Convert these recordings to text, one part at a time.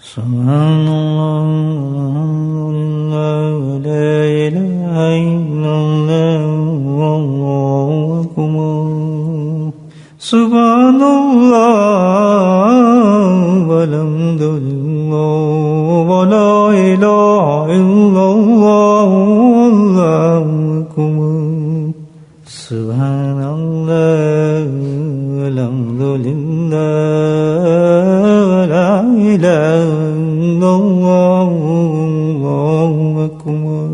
سبحان اللہ لا الہ الا اللہ واللہ اکبر سبحان اللہ والحمد للہ ولا الہ الا اللہ واللہ اکبر سبحان اللہ والحمد للہ ولا الہ الا اللہ واللہ اکبر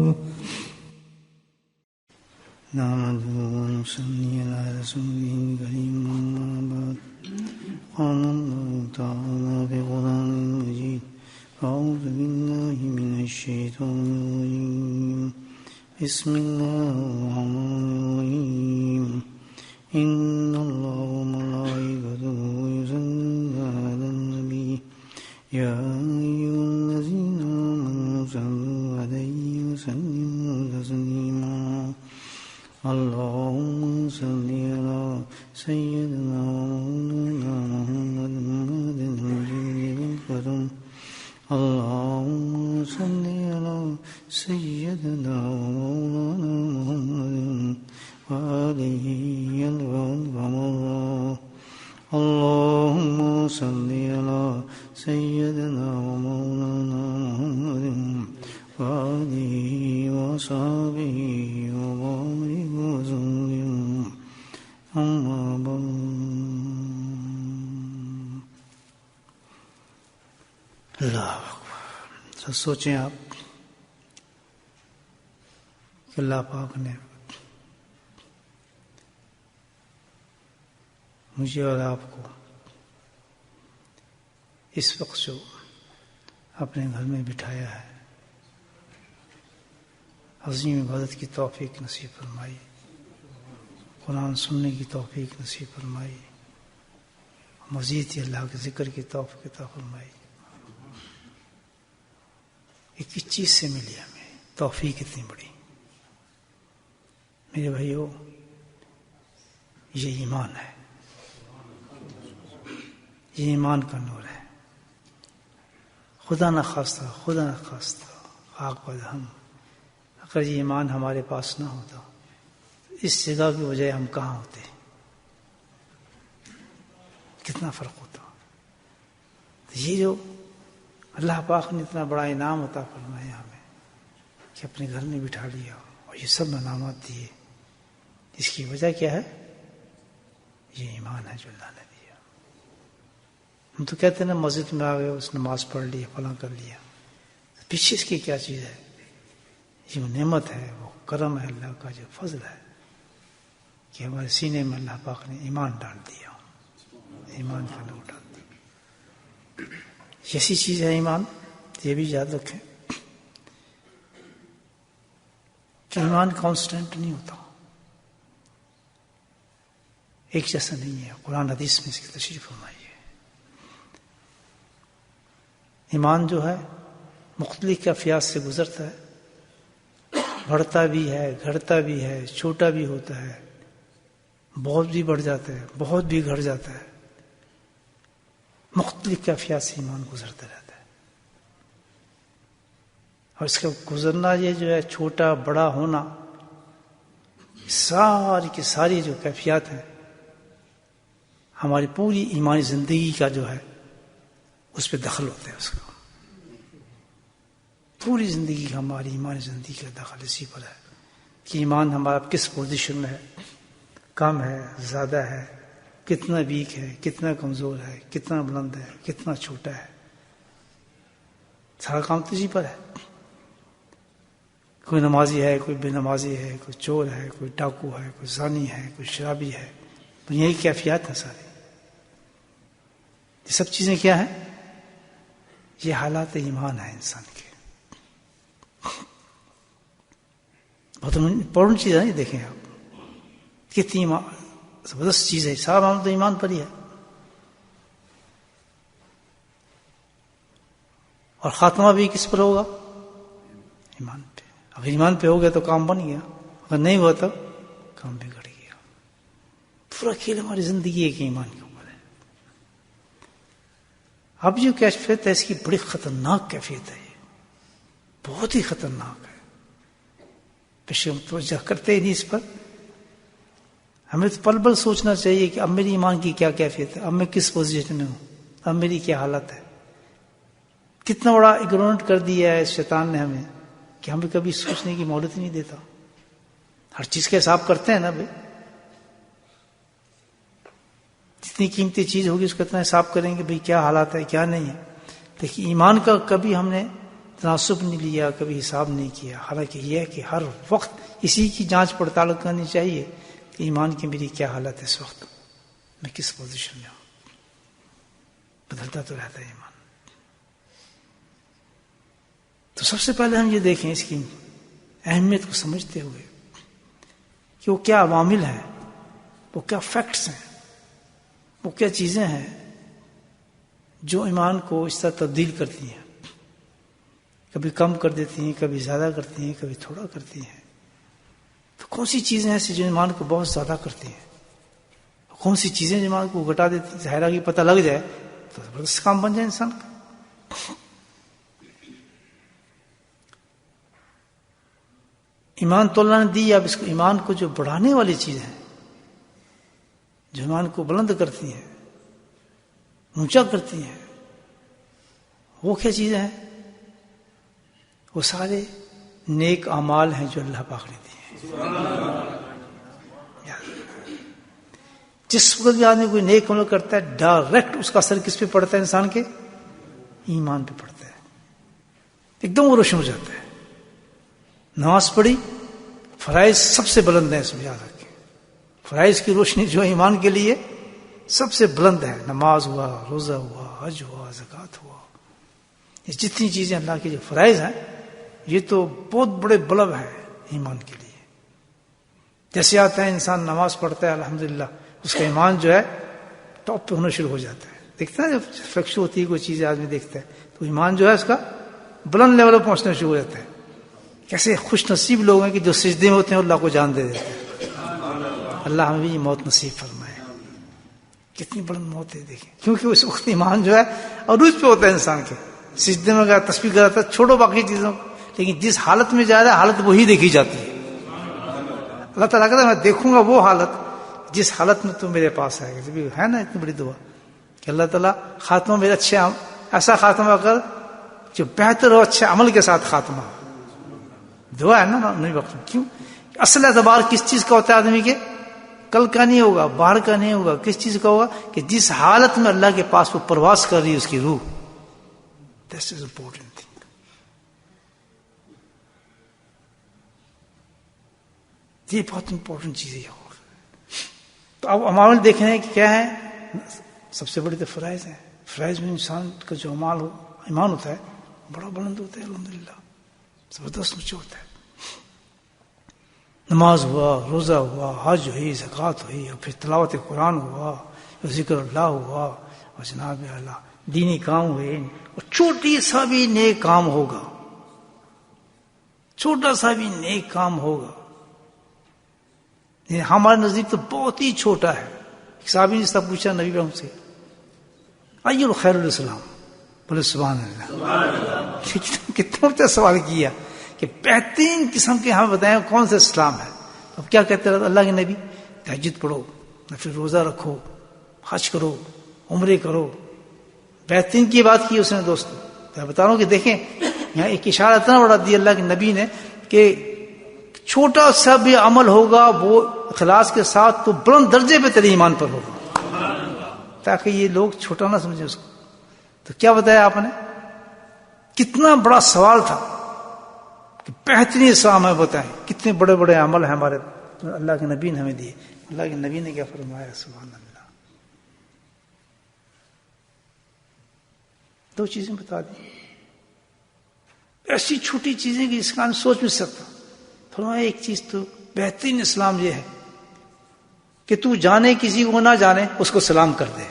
نحمده ونصلي على رسوله الكريم أما بعد قال الله تعالى في القرآن المجيد أعوذ بالله من الشيطان الرجيم بسم الله الرحمن الرحيم إن الله وملائكته يصلون على النبي يا أيها الذين آمنوا صلوا عليه وسلموا تسليما اللهم صل على سيدنا ومولانا محمد المجيد الكرم اللهم صل على سيدنا ومولانا محمد وآله الكرام اللهم صل على سيدنا ومولانا محمد وآله وصحبه وبارك وسلم أما بعد اللہ اکبر. سوچیں آپ کہ اللہ پاک نے مجھے اور آپ کو اس وقت جو اپنے گھر میں بٹھایا ہے عظیم عبادت کی توفیق نصیب فرمائی، قرآن سننے کی توفیق نصیب فرمائی، مزید ہی اللہ کے ذکر کی توفیق عطا فرمائی. یہ کس چیز سے ملی ہمیں توفیق اتنی بڑی؟ میرے بھائیو، یہ ایمان ہے، یہ ایمان کا نور ہے. خدا نخواستہ خاک بد ہم اگر یہ ایمان ہمارے پاس نہ ہوتا اس جگہ کی وجہ ہم کہاں ہوتے؟ کتنا فرق ہوتا. یہ جو اللہ پاک نے اتنا بڑا انعام عطا فرمایا ہمیں کہ اپنے گھر میں بٹھا لیا اور یہ سب انعامات دیے، اس کی وجہ کیا ہے؟ یہ ایمان ہے جو اللہ نے دیا. ہم تو کہتے ہیں نا مسجد میں آ گئے، اس نماز پڑھ لی، فلاں کر لیا، پیچھے اس کی کیا چیز ہے؟ یہ نعمت ہے، وہ کرم ہے اللہ کا، جو فضل ہے کہ ہمارے سینے میں اللہ پاک نے ایمان ڈال دیا، ایمان کا نور ڈال دیا. ایسی چیز ہے ایمان، یہ بھی یاد رکھیں کہ ایمان کانسٹنٹ نہیں ہوتا، ایک جیسا نہیں ہے. قرآن حدیث میں اس کی تشریح فرمائی ہے. ایمان جو ہے مختلف کیفیات سے گزرتا ہے، بڑھتا بھی ہے، گھٹتا بھی ہے، چھوٹا بھی ہوتا ہے، بہت بھی بڑھ جاتا ہے، بہت بھی گھٹ جاتا ہے. مختلف کیفیات سے ایمان گزرتا رہتا ہے. اور اس کا گزرنا، یہ جو ہے چھوٹا بڑا ہونا، ساری کی ساری جو کیفیات ہیں ہماری پوری ایمانی زندگی کا جو ہے اس پہ دخل ہوتا ہے. اس کا پوری زندگی کا، ہماری ایمانی زندگی کا دخل اسی پر ہے کہ ایمان ہمارا کس پوزیشن میں ہے، کم ہے، زیادہ ہے، کتنا ویک ہے، کتنا کمزور ہے، کتنا بلند ہے، کتنا چھوٹا ہے. سارا کام تو اسی پر ہے. کوئی نمازی ہے، کوئی بے نمازی ہے، کوئی چور ہے، کوئی ڈاکو ہے، کوئی زانی ہے، کوئی شرابی ہے. دنیا کی کیفیات ہیں ساری. یہ سب چیزیں کیا ہیں؟ یہ حالات ایمان ہے انسان کے. بہت امپورٹنٹ چیز ہے. یہ دیکھیں آپ کتنی زبردست چیز ہے. سارا معاملہ تو ایمان پر ہی ہے. اور خاتمہ بھی کس پر ہوگا؟ ایمان پہ. اگر ایمان پہ ہو گیا تو کام بن گیا، اگر نہیں ہوا تو کام بگڑ گیا. پورا کھیل ہماری زندگی ایک ایمان کے اوپر ہے. اب جو کیفیت ہے اس کی بڑی خطرناک کیفیت ہے، یہ بہت ہی خطرناک ہے. پیشے ہم توجہ کرتے ہی نہیں اس پر. ہمیں تو پل پل سوچنا چاہیے کہ اب میری ایمان کی کیا کیفیت ہے، اب میں کس پوزیشن میں ہوں، اب میری کیا حالت ہے. کتنا بڑا اگنورنٹ کر دیا ہے شیطان نے ہمیں کہ ہمیں کبھی سوچنے کی مہلت ہی نہیں دیتا. ہر چیز کا حساب کرتے ہیں نا بھائی، جتنی قیمتی چیز ہوگی اس کا اتنا حساب کریں گے بھائی کیا حالات ہے کیا نہیں ہے. لیکن ایمان کا کبھی ہم نے تناسب نہیں لیا، کبھی حساب نہیں کیا. حالانکہ یہ ہے کہ ہر وقت اسی کی جانچ پڑتال کرنی چاہیے کہ ایمان کی میری کیا حالت ہے، اس وقت میں کس پوزیشن میں ہوں. بدلتا تو رہتا ہے ایمان. تو سب سے پہلے ہم یہ دیکھیں اس کی اہمیت کو سمجھتے ہوئے کہ وہ کیا عوامل ہیں، وہ کیا فیکٹس ہیں، وہ کیا چیزیں ہیں جو ایمان کو اس طرح تبدیل کرتی ہیں. کبھی کم کر دیتی ہیں، کبھی زیادہ کرتی ہیں، کبھی تھوڑا کرتی ہیں. تو کون سی چیزیں ایسی جو ایمان کو بہت زیادہ کرتی ہیں، کون سی چیزیں جو ایمان کو گھٹا دیتی ہیں. ظاہرہ کی پتہ لگ جائے تو زبردست کام بن جائے انسان کا. ایمان تو اللہ نے دی. اب اس کو ایمان کو جو بڑھانے والی چیز ہیں، جو ایمان کو بلند کرتی ہیں، اونچا کرتی ہیں، وہ کیا چیزیں ہیں؟ وہ سارے نیک اعمال ہیں جو اللہ پاک نے دیے ہیں. جس وقت بھی آدمی کوئی نیک عمل کرتا ہے ڈائریکٹ اس کا اثر کس پہ پڑتا ہے؟ انسان کے ایمان پہ پڑتا ہے. ایک دم وہ روشن ہو جاتا ہے. نماز پڑھی، فرائض سب سے بلند ہے، اس میں یاد رکھیں. فرائض کی روشنی جو ایمان کے لیے سب سے بلند ہے. نماز ہوا، روزہ ہوا، حج ہوا، زکوٰۃ ہوا، یہ جتنی چیزیں اللہ کے جو فرائض ہیں یہ تو بہت بڑے بلب ہیں ایمان کے لیے. جیسے آتا ہے انسان نماز پڑھتا ہے الحمدللہ، اس کا ایمان جو ہے ٹاپ پہ ہونا شروع ہو جاتا ہے. دیکھتا ہے جب فلیکشن ہوتی ہے کوئی چیز آدمی دیکھتا ہے تو ایمان جو ہے اس کا بلند لیول پہ پہنچنا شروع ہو جاتا ہے. کیسے خوش نصیب لوگ ہیں کہ جو سجدے میں ہوتے ہیں اللہ کو جان دے دیتے ہیں. اللہ ہمیں بھی یہ موت نصیب فرمائے. کتنی بلند موت ہے دیکھیں، کیونکہ اس وقت ایمان جو ہے عروج پہ ہوتا ہے انسان کے. سجدے میں گیا، تسبیح کر رہا تھا، چھوڑو باقی چیزوں، لیکن جس حالت میں جا رہا ہے حالت وہی دیکھی جاتی ہے. اللہ تعالیٰ کہتا ہے میں دیکھوں گا وہ حالت جس حالت میں تم میرے پاس آئے گا. ہے نا اتنی بڑی دعا کہ اللہ تعالیٰ خاتمہ میرے اچھے ایسا خاتمہ کر جو بہتر ہو، اچھے عمل کے ساتھ خاتمہ. دعا ہے نا نہیں وقت. کیوں؟ اصل اعتبار کس چیز کا ہوتا ہے آدمی کے؟ کل کا نہیں ہوگا، باہر کا نہیں ہوگا. کس چیز کا ہوگا؟ کہ جس حالت میں اللہ کے پاس وہ پرواز کر رہی ہے اس کی روح. This is important thing. یہ بہت امپورٹنٹ چیز ہے. تو اب عمال دیکھنا ہے کہ کیا ہے. سب سے بڑی تو فرائض ہے. فرائض میں انسان کا جو عمال ہو ایمان ہوتا ہے بڑا بلند ہوتا ہے الحمدللہ، زبردست اونچا ہوتا ہے. نماز ہوا، روزہ ہوا، حج ہوئی، زکوٰۃ ہوئی، اور پھر تلاوت قرآن ہوا، ذکر اللہ ہوا، اور جناب اللہ دینی کام ہوئے. اور چھوٹی سا بھی نیک کام ہوگا، چھوٹا سا بھی نیک کام ہوگا. ہمارے نزدیک تو بہت ہی چھوٹا ہے. ایک صحابی نے اس طرح پوچھا نبی ہم سے، ای الخیر الاسلام؟ بولے سبحان اللہ. کتنا اچھا سوال کیا کہ بہترین قسم کے ہمیں بتائیں کون سا اسلام ہے. اب کیا کہتے رہتے اللہ کے نبی؟ تہجد پڑھو، پھر روزہ رکھو، حج کرو، عمرے کرو. بہترین کی بات کی اس نے دوستو. میں بتا رہا ہوں کہ دیکھیں یہاں ایک اشارہ اتنا بڑا دیا اللہ کے نبی نے کہ چھوٹا سا بھی عمل ہوگا وہ اخلاص کے ساتھ تو بلند درجے پہ تیرے ایمان پر ہوگا، تاکہ یہ لوگ چھوٹا نہ سمجھیں اس کو. تو کیا بتایا آپ نے؟ کتنا بڑا سوال تھا کہ بہترین اسلام ہے بتائیں. کتنے بڑے بڑے عمل ہیں ہمارے اللہ کے نبی نے ہمیں دیے. اللہ کے نبی نے کیا فرمایا؟ سبحان اللہ. دو چیزیں بتا دی، ایسی چھوٹی چیزیں کہ اس کا ہم سوچ نہیں سکتا. فرمایا ایک چیز تو بہترین اسلام یہ ہے کہ تو جانے کسی کو نہ جانے اس کو سلام کر دے.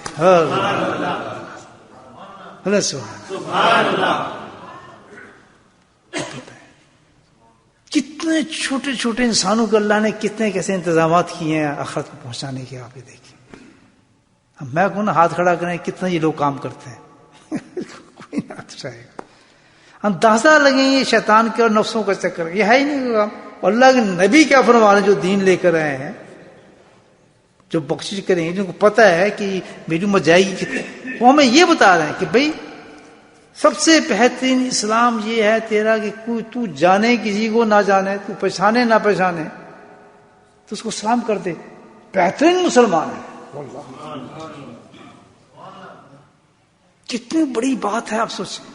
سبحان اللہ. کتنے چھوٹے چھوٹے انسانوں کو اللہ نے کتنے کیسے انتظامات کیے ہیں آخرت کو پہنچانے کے. آپ یہ دیکھیں. اب میں کہوں نا ہاتھ کھڑا کریں کتنا یہ لوگ کام کرتے ہیں. جائے گا. اندازہ لگیں یہ شیطان کے اور نفسوں کا چکر، یہ ہے ہی نہیں. اللہ کے نبی کیا فرما رہے ہیں، جو دین لے کر آئے ہیں، جو بخشش کریں گے، جن کو پتہ ہے کہ میری امت جائے گی کتنے، وہ ہمیں یہ بتا رہے ہیں کہ بھئی سب سے بہترین اسلام یہ ہے تیرا کہ کوئی تو جانے کسی کو نہ جانے، تو پہچانے نہ پہچانے، تو اس کو سلام کر دے، بہترین مسلمان ہے. کتنی بڑی بات ہے، آپ سوچیں.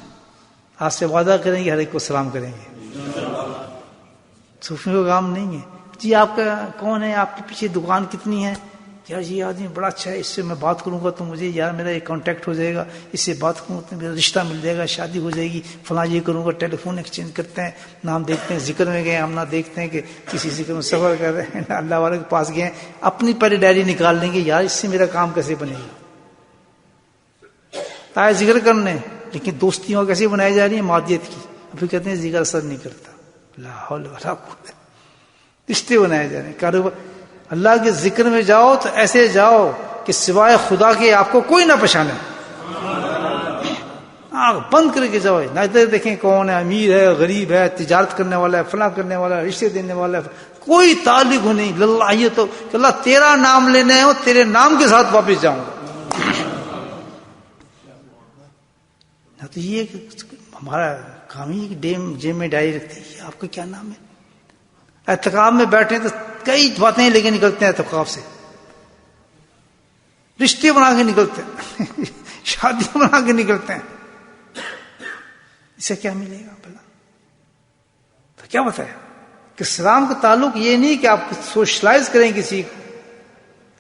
آج سے وعدہ کریں گے ہر ایک کو سلام کریں گے. صوفیوں کا کام نہیں ہے. جی آپ کا کون ہے، آپ کے پیچھے دکان کتنی ہے، یار یہ آدمی بڑا اچھا ہے، اس سے میں بات کروں گا تو مجھے یار میرا ایک کانٹیکٹ ہو جائے گا، اس سے بات کروں تو میرا رشتہ مل جائے گا، شادی ہو جائے گی، فلاں یہ کروں گا. ٹیلی فون ایکسچینج کرتے ہیں، نام دیکھتے ہیں، ذکر میں گئے ہم نہ دیکھتے ہیں کہ کسی ذکر میں سفر کر رہے ہیں، اللہ والے کے پاس گئے ہیں، اپنی پہلے ڈائری نکال لیں گے، یار اس سے میرا کام کیسے بنے گا. آئے ذکر کرنے، لیکن دوستیاں کیسے بنائی جا رہی ہیں، مادیت کی. ابھی کہتے ہیں ذکر اثر نہیں کرتا. لا حول ولا قوت. رشتے بنائے جا رہے ہیں، کاروبار. اللہ کے ذکر میں جاؤ تو ایسے جاؤ کہ سوائے خدا کے آپ کو کوئی نہ پہچانے. آنکھ بند کر کے جاؤ، نہ ادھر دیکھیں کون ہے، امیر ہے، غریب ہے، تجارت کرنے والا ہے، فلاں کرنے والا ہے، رشتے دینے والا ہے، کوئی تعلق ہو نہیں. اللہ یہ تو کہ اللہ تیرا نام لینے ہو، تیرے نام کے ساتھ واپس جاؤں گا. تو یہ ہمارا کام ہی جیب میں ڈائری رکھتی ہے، آپ کا کیا نام ہے. اعتکاف میں بیٹھے تو کئی باتیں لے کے نکلتے ہیں، اعتکاف سے رشتے بنا کے نکلتے ہیں، شادی بنا کے نکلتے ہیں. اسے کیا ملے گا بھلا؟ تو کیا بتایا کہ سلام کا تعلق یہ نہیں کہ آپ سوشلائز کریں کسی کو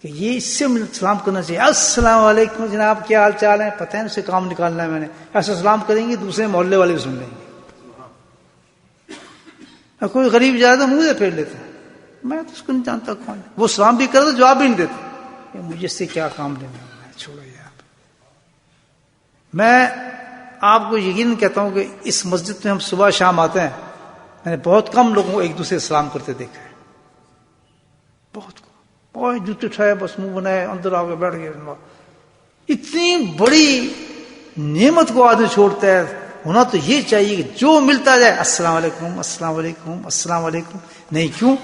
کہ یہ اس سے سلام کرنا چاہیے. السلام علیکم جناب، کیا حال چال ہے، پتہ ہے اسے کام نکالنا ہے میں نے، ایسا سلام کریں گے دوسرے محلے والے بھی سن لیں گے. کوئی غریب جائے تو منہ سے پھیر لیتے ہیں، میں تو اس کو نہیں جانتا کون ہے، وہ سلام بھی کرے تو جواب بھی نہیں دیتے، مجھے اس سے کیا کام لینا ہے، چھوڑو یار. میں آپ کو یقین کہتا ہوں کہ اس مسجد میں ہم صبح شام آتے ہیں، میں نے بہت کم لوگوں کو ایک دوسرے سے سلام کرتے دیکھا ہے، بہت کم. اور جوتے اٹھائے، بس منہ بنائے، اندر آ کے بیٹھ گئے. اتنی بڑی نعمت کو آدمی چھوڑتا ہے. ہونا تو یہ چاہیے کہ جو ملتا جائے السلام علیکم السلام علیکم السلام علیکم. نہیں کیوں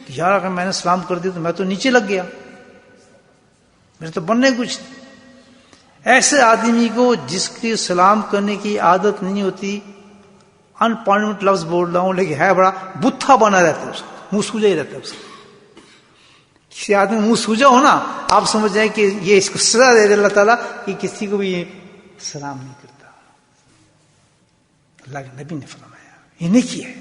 کہ یار اگر میں نے سلام کر دیا تو میں تو نیچے لگ گیا، میرے تو بننے کچھ. ایسے آدمی کو جس کی سلام کرنے کی عادت نہیں ہوتی، ان پارلیمنٹ لفظ بول رہا ہوں لیکن ہے بڑا بتھا بنا رہتا ہے، اس کا منہ سوجا ہی رہتا ہے. اس کا کسی آدمی منہ سوجا ہو نا، آپ سمجھ جائیں کہ یہ اس کو سزا دے دے اللہ تعالیٰ کہ کسی کو بھی سلام نہیں کرتا. اللہ کے نبی نے فرمایا یہ نیکی ہے.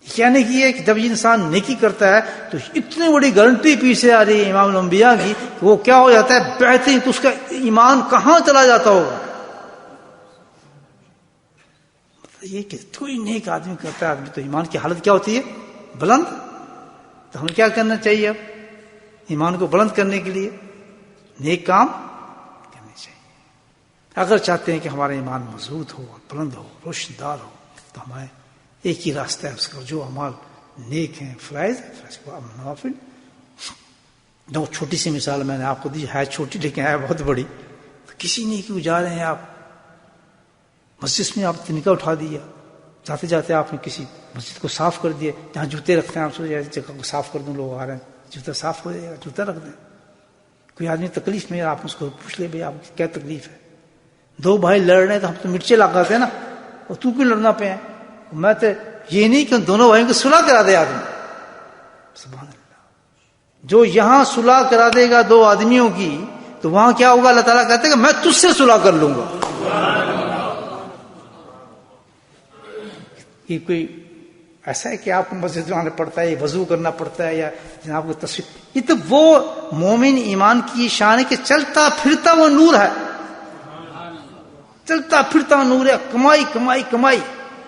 کیا نیکی ہے کہ جب یہ انسان نیکی کرتا ہے تو اتنی بڑی گارنٹی پیچھے آ رہی ہے امام الانبیاء کی کہ وہ کیا ہو جاتا ہے بہترین. تو اس کا ایمان کہاں چلا جاتا ہوگا. یہ کہ کوئی نیک آدمی کرتا ہے آدمی تو ایمان کی حالت کیا ہوتی ہے، بلند. تو ہمیں کیا کرنا چاہیے اب ایمان کو بلند کرنے کے لیے؟ نیک کام کرنے چاہیے. اگر چاہتے ہیں کہ ہمارا ایمان مضبوط ہو، بلند ہو، روشن دار ہو، تو ہمارے ایک ہی راستہ ہے اس کا، جو اعمال نیک ہیں، فرائض کو نوافل. دو چھوٹی سی مثال میں نے آپ کو دی، ہے چھوٹی لیکن ہے بہت بڑی. تو کسی نیکی کو جا رہے ہیں آپ، مسجد میں آپ تنکا اٹھا دیا، جاتے جاتے آپ نے کسی مسجد کو صاف کر دیا، جہاں جوتے رکھتے ہیں آپ سوچے اس جگہ کو صاف کر دوں، لوگ آ رہے ہیں جوتا صاف ہو جائے گا، جوتا رکھ دیں. کوئی آدمی تکلیف میں، آپ اس کو پوچھ لے بھائی آپ کی کیا تکلیف ہے. دو بھائی لڑ رہے ہیں تو ہم تو مرچے لگاتے ہیں نا، اور تو کیوں لڑنا پہ ہے. میں تو یہ نہیں کہ دونوں بھائیوں کو صلح کرا دے آدمی. سبحان اللہ. جو یہاں صلح کرا دے گا دو آدمیوں کی، تو وہاں کیا ہوگا؟ اللہ تعالیٰ کہتے ہیں کہ میں تجھ سے صلح کر لوں گا. یہ کوئی ایسا ہے کہ آپ کو مسجد میں آنا پڑتا ہے، وضو کرنا پڑتا ہے، یا جناب کو تصویر. یہ تو وہ مومن ایمان کی شان ہے کہ چلتا پھرتا وہ نور ہے، چلتا پھرتا نور ہے. کمائی کمائی کمائی،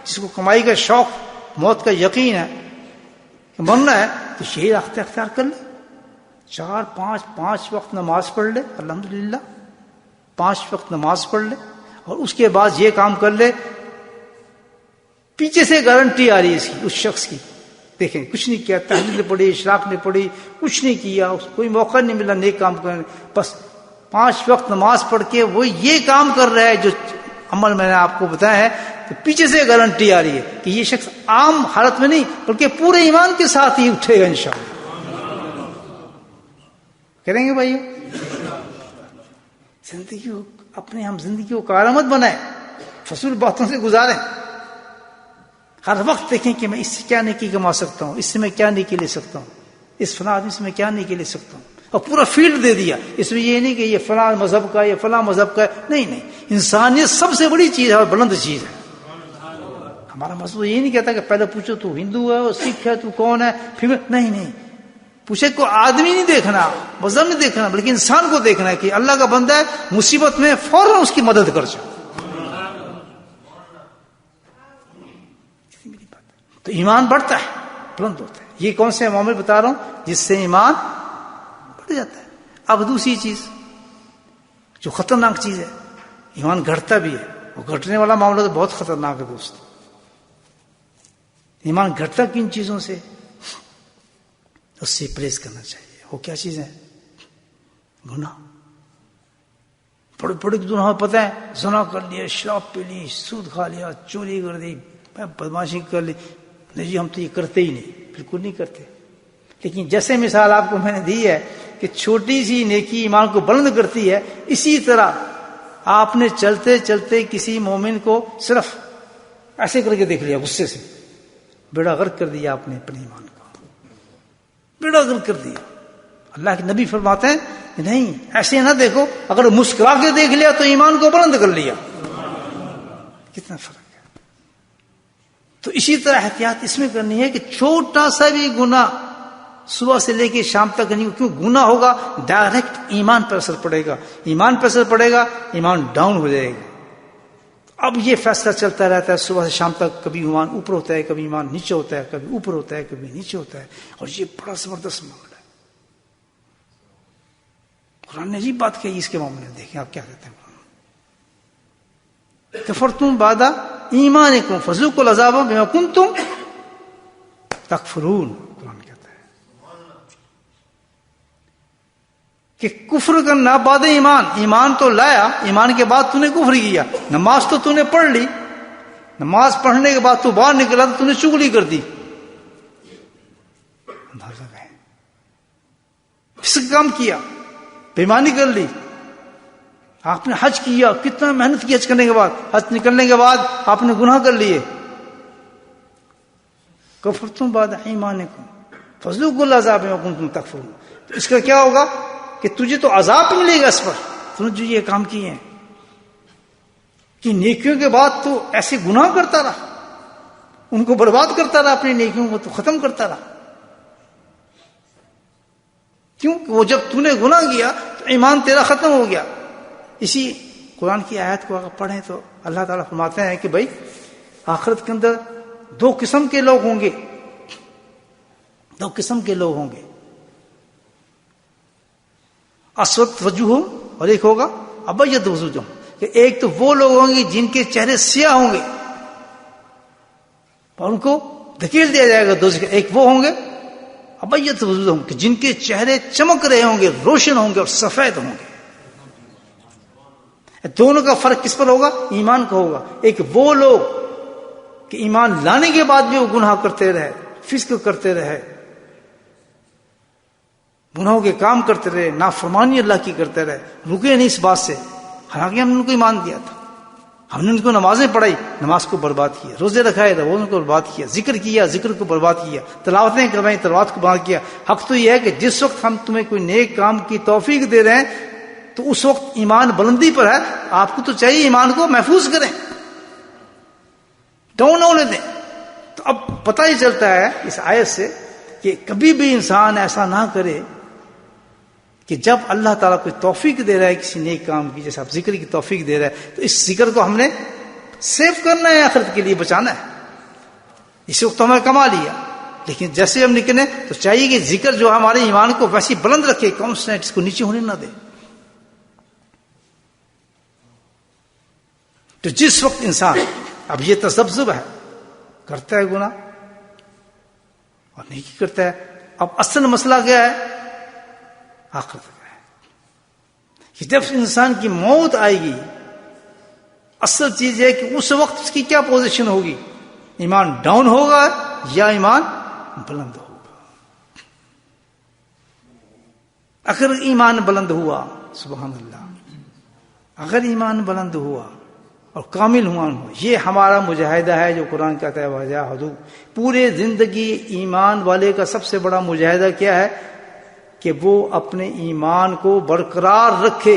جس کو کمائی کا شوق، موت کا یقین ہے کہ مرنا ہے، تو یہی راستہ اختیار کر لے. 4-5 وقت نماز پڑھ لے، الحمدللہ 5 وقت نماز پڑھ لے، اور اس کے بعد یہ کام کر لے. پیچھے سے گارنٹی آ رہی ہے اس کی، اس شخص کی. دیکھیں کچھ نہیں کیا، تہجد نے پڑھی، اشراق نے پڑھی، کچھ نہیں کیا، اس کوئی موقع نہیں ملا نیک کام کرنے. بس 5 وقت نماز پڑھ کے وہ یہ کام کر رہا ہے جو عمل میں نے آپ کو بتایا ہے کہ پیچھے سے گارنٹی آ رہی ہے کہ یہ شخص عام حالت میں نہیں بلکہ پورے ایمان کے ساتھ ہی اٹھے گا انشاءاللہ. کریں گے بھائی؟ زندگی کو اپنے ہم زندگی کو کارآمد بنائیں، فضول باتوں سے گزاریں. ہر وقت دیکھیں کہ میں اس سے کیا نیکی کما سکتا ہوں، اس سے میں کیا نیکی لے سکتا ہوں، اس فلاں آدمی سے میں کیا نیکی لے سکتا ہوں. اور پورا فیلڈ دے دیا. اس میں یہ نہیں کہ یہ فلاں مذہب کا، یہ فلاں مذہب کا ہے. نہیں، انسانیت سب سے بڑی چیز ہے اور بلند چیز ہے. ہمارا مذہب یہ نہیں کہتا کہ پہلے پوچھو تو ہندو ہے اور سکھ ہے، تو کون ہے، پھر نہیں پوچھے کو آدمی نہیں دیکھنا، مذہب نہیں دیکھنا، بلکہ انسان کو دیکھنا ہے کہ اللہ کا بندہ ہے، مصیبت میں فوراً اس کی مدد کر جاؤ. تو ایمان بڑھتا ہے، بلند ہوتا ہے. یہ کون سے معاملے بتا رہا ہوں جس سے ایمان بڑھ جاتا ہے. اب دوسری چیز جو خطرناک چیز ہے، ایمان گھٹتا بھی ہے. وہ گھٹنے والا معاملہ تو بہت خطرناک ہے دوست. ایمان گھٹتا کن چیزوں سے؟ اس سے پرہیز کرنا چاہیے. وہ کیا چیز ہے؟ گناہ. بڑے بڑے گناہ پتہ ہے، زنا کر لیا، شراب پی لی، سود کھا لیا، چوری کر دی، بدماشی کر لی. نہیں جی ہم تو یہ کرتے ہی نہیں، بالکل نہیں کرتے. لیکن جیسے مثال آپ کو میں نے دی ہے کہ چھوٹی سی نیکی ایمان کو بلند کرتی ہے، اسی طرح آپ نے چلتے چلتے کسی مومن کو صرف ایسے کر کے دیکھ لیا، غصے سے بیڑا غرق کر دیا آپ نے اپنے ایمان کا، بیڑا غرق کر دیا. اللہ کے نبی فرماتے ہیں کہ نہیں ایسے نہ دیکھو، اگر مسکرا کے دیکھ لیا تو ایمان کو بلند کر لیا. کتنا فرق ہے. تو اسی طرح احتیاط اس میں کرنی ہے کہ چھوٹا سا بھی گناہ صبح سے لے کے شام تک نہیں. کیوں گناہ ہوگا؟ ڈائریکٹ ایمان پر اثر پڑے گا. ایمان پر اثر پڑے گا، ایمان ڈاؤن ہو جائے گا. اب یہ فیصلہ چلتا رہتا ہے صبح سے شام تک. کبھی ایمان اوپر ہوتا ہے، کبھی ایمان نیچے ہوتا ہے، کبھی اوپر ہوتا ہے، کبھی نیچے ہوتا ہے. اور یہ بڑا زبردست معاملہ ہے. قرآن نے عجیب بات کہی اس کے معاملے میں. دیکھیں آپ کیا کہتے ہیں. کفرتم بعد ایمانکم فذوقوا العذاب بما کنتم تکفرون. قرآن کہتا ہے کہ کفر کرنا بعد ایمان. ایمان تو لایا، ایمان کے بعد تو نے کفر کیا. نماز تو نے پڑھ لی، نماز پڑھنے کے بعد تو باہر نکلا تو نے چغلی کر دی. فسق کام کیا، بےایمانی کر لی. آپ نے حج کیا، کتنا محنت کی حج کرنے کے بعد، حج نکلنے کے بعد آپ نے گناہ کر لیے. کفرتم بعد ایمانکم فذوقوا العذاب بما کنتم تکفرون. تو اس کا کیا ہوگا کہ تجھے تو عذاب ملے گا اس پر، تم نے جو یہ کام کیے ہیں. کہ نیکیوں کے بعد تو ایسے گناہ کرتا رہا، ان کو برباد کرتا رہا، اپنی نیکیوں کو تو ختم کرتا رہا. کیوں کہ وہ جب تو نے گناہ کیا تو ایمان تیرا ختم ہو گیا. اسی قرآن کی آیت کو اگر پڑھیں تو اللہ تعالیٰ فرماتے ہیں کہ بھائی آخرت کے اندر دو قسم کے لوگ ہوں گے. دو قسم کے لوگ ہوں گے. اسود وجوہم، اور ایک ہوگا ابیض وجوہم. کہ ایک تو وہ لوگ ہوں گے جن کے چہرے سیاہ ہوں گے اور ان کو دھکیل دیا جائے گا دوزخ. ایک وہ ہوں گے ابیض وجوہم کہ جن کے چہرے چمک رہے ہوں گے، روشن ہوں گے اور سفید ہوں گے. دونوں کا فرق کس پر ہوگا؟ ایمان کا ہوگا. ایک وہ لوگ کہ ایمان لانے کے بعد بھی وہ گناہ کرتے رہے، فسق کرتے رہے، گناہوں کے کام کرتے رہے، نافرمانی اللہ کی کرتے رہے، رکے نہیں اس بات سے، حالانکہ ہم نے ان کو ایمان دیا تھا. ہم نے ان کو نمازیں پڑھائی، نماز کو برباد کیا. روزے رکھائے، روزوں کو برباد کیا. ذکر کیا، ذکر کو برباد کیا. تلاوتیں کروائیں، تلاوت کو برباد کیا. حق تو یہ ہے کہ جس وقت ہم تمہیں کوئی نیک کام کی توفیق دے رہے ہیں تو اس وقت ایمان بلندی پر ہے. آپ کو تو چاہیے ایمان کو محفوظ کریں، ڈاؤن ہونے دیں. تو اب پتہ ہی چلتا ہے اس آیت سے کہ کبھی بھی انسان ایسا نہ کرے کہ جب اللہ تعالیٰ کوئی توفیق دے رہا ہے کسی نیک کام کی، جیسے آپ ذکر کی توفیق دے رہا ہے، تو اس ذکر کو ہم نے سیو کرنا ہے، آخرت کے لیے بچانا ہے. اس وقت تو ہمیں کما لیا، لیکن جیسے ہم نکلیں تو چاہیے کہ ذکر جو ہمارے ایمان کو ویسی بلند رکھے، کانسٹنٹ، اس کو نیچے ہونے نہ دے. تو جس وقت انسان اب یہ تذبذب ہے، کرتا ہے گناہ اور نیکی کرتا ہے. اب اصل مسئلہ کیا ہے؟ آخرت کا ہے کہ جب انسان کی موت آئے گی، اصل چیز یہ ہے کہ اس وقت اس کی کیا پوزیشن ہوگی، ایمان ڈاؤن ہوگا یا ایمان بلند ہوگا. اگر ایمان بلند ہوا، سبحان اللہ، اگر ایمان بلند ہوا اور کامل ایمان ہوا، یہ ہمارا مجاہدہ ہے جو قرآن کہتا ہے وجاہدوا. پورے زندگی ایمان والے کا سب سے بڑا مجاہدہ کیا ہے کہ وہ اپنے ایمان کو برقرار رکھے،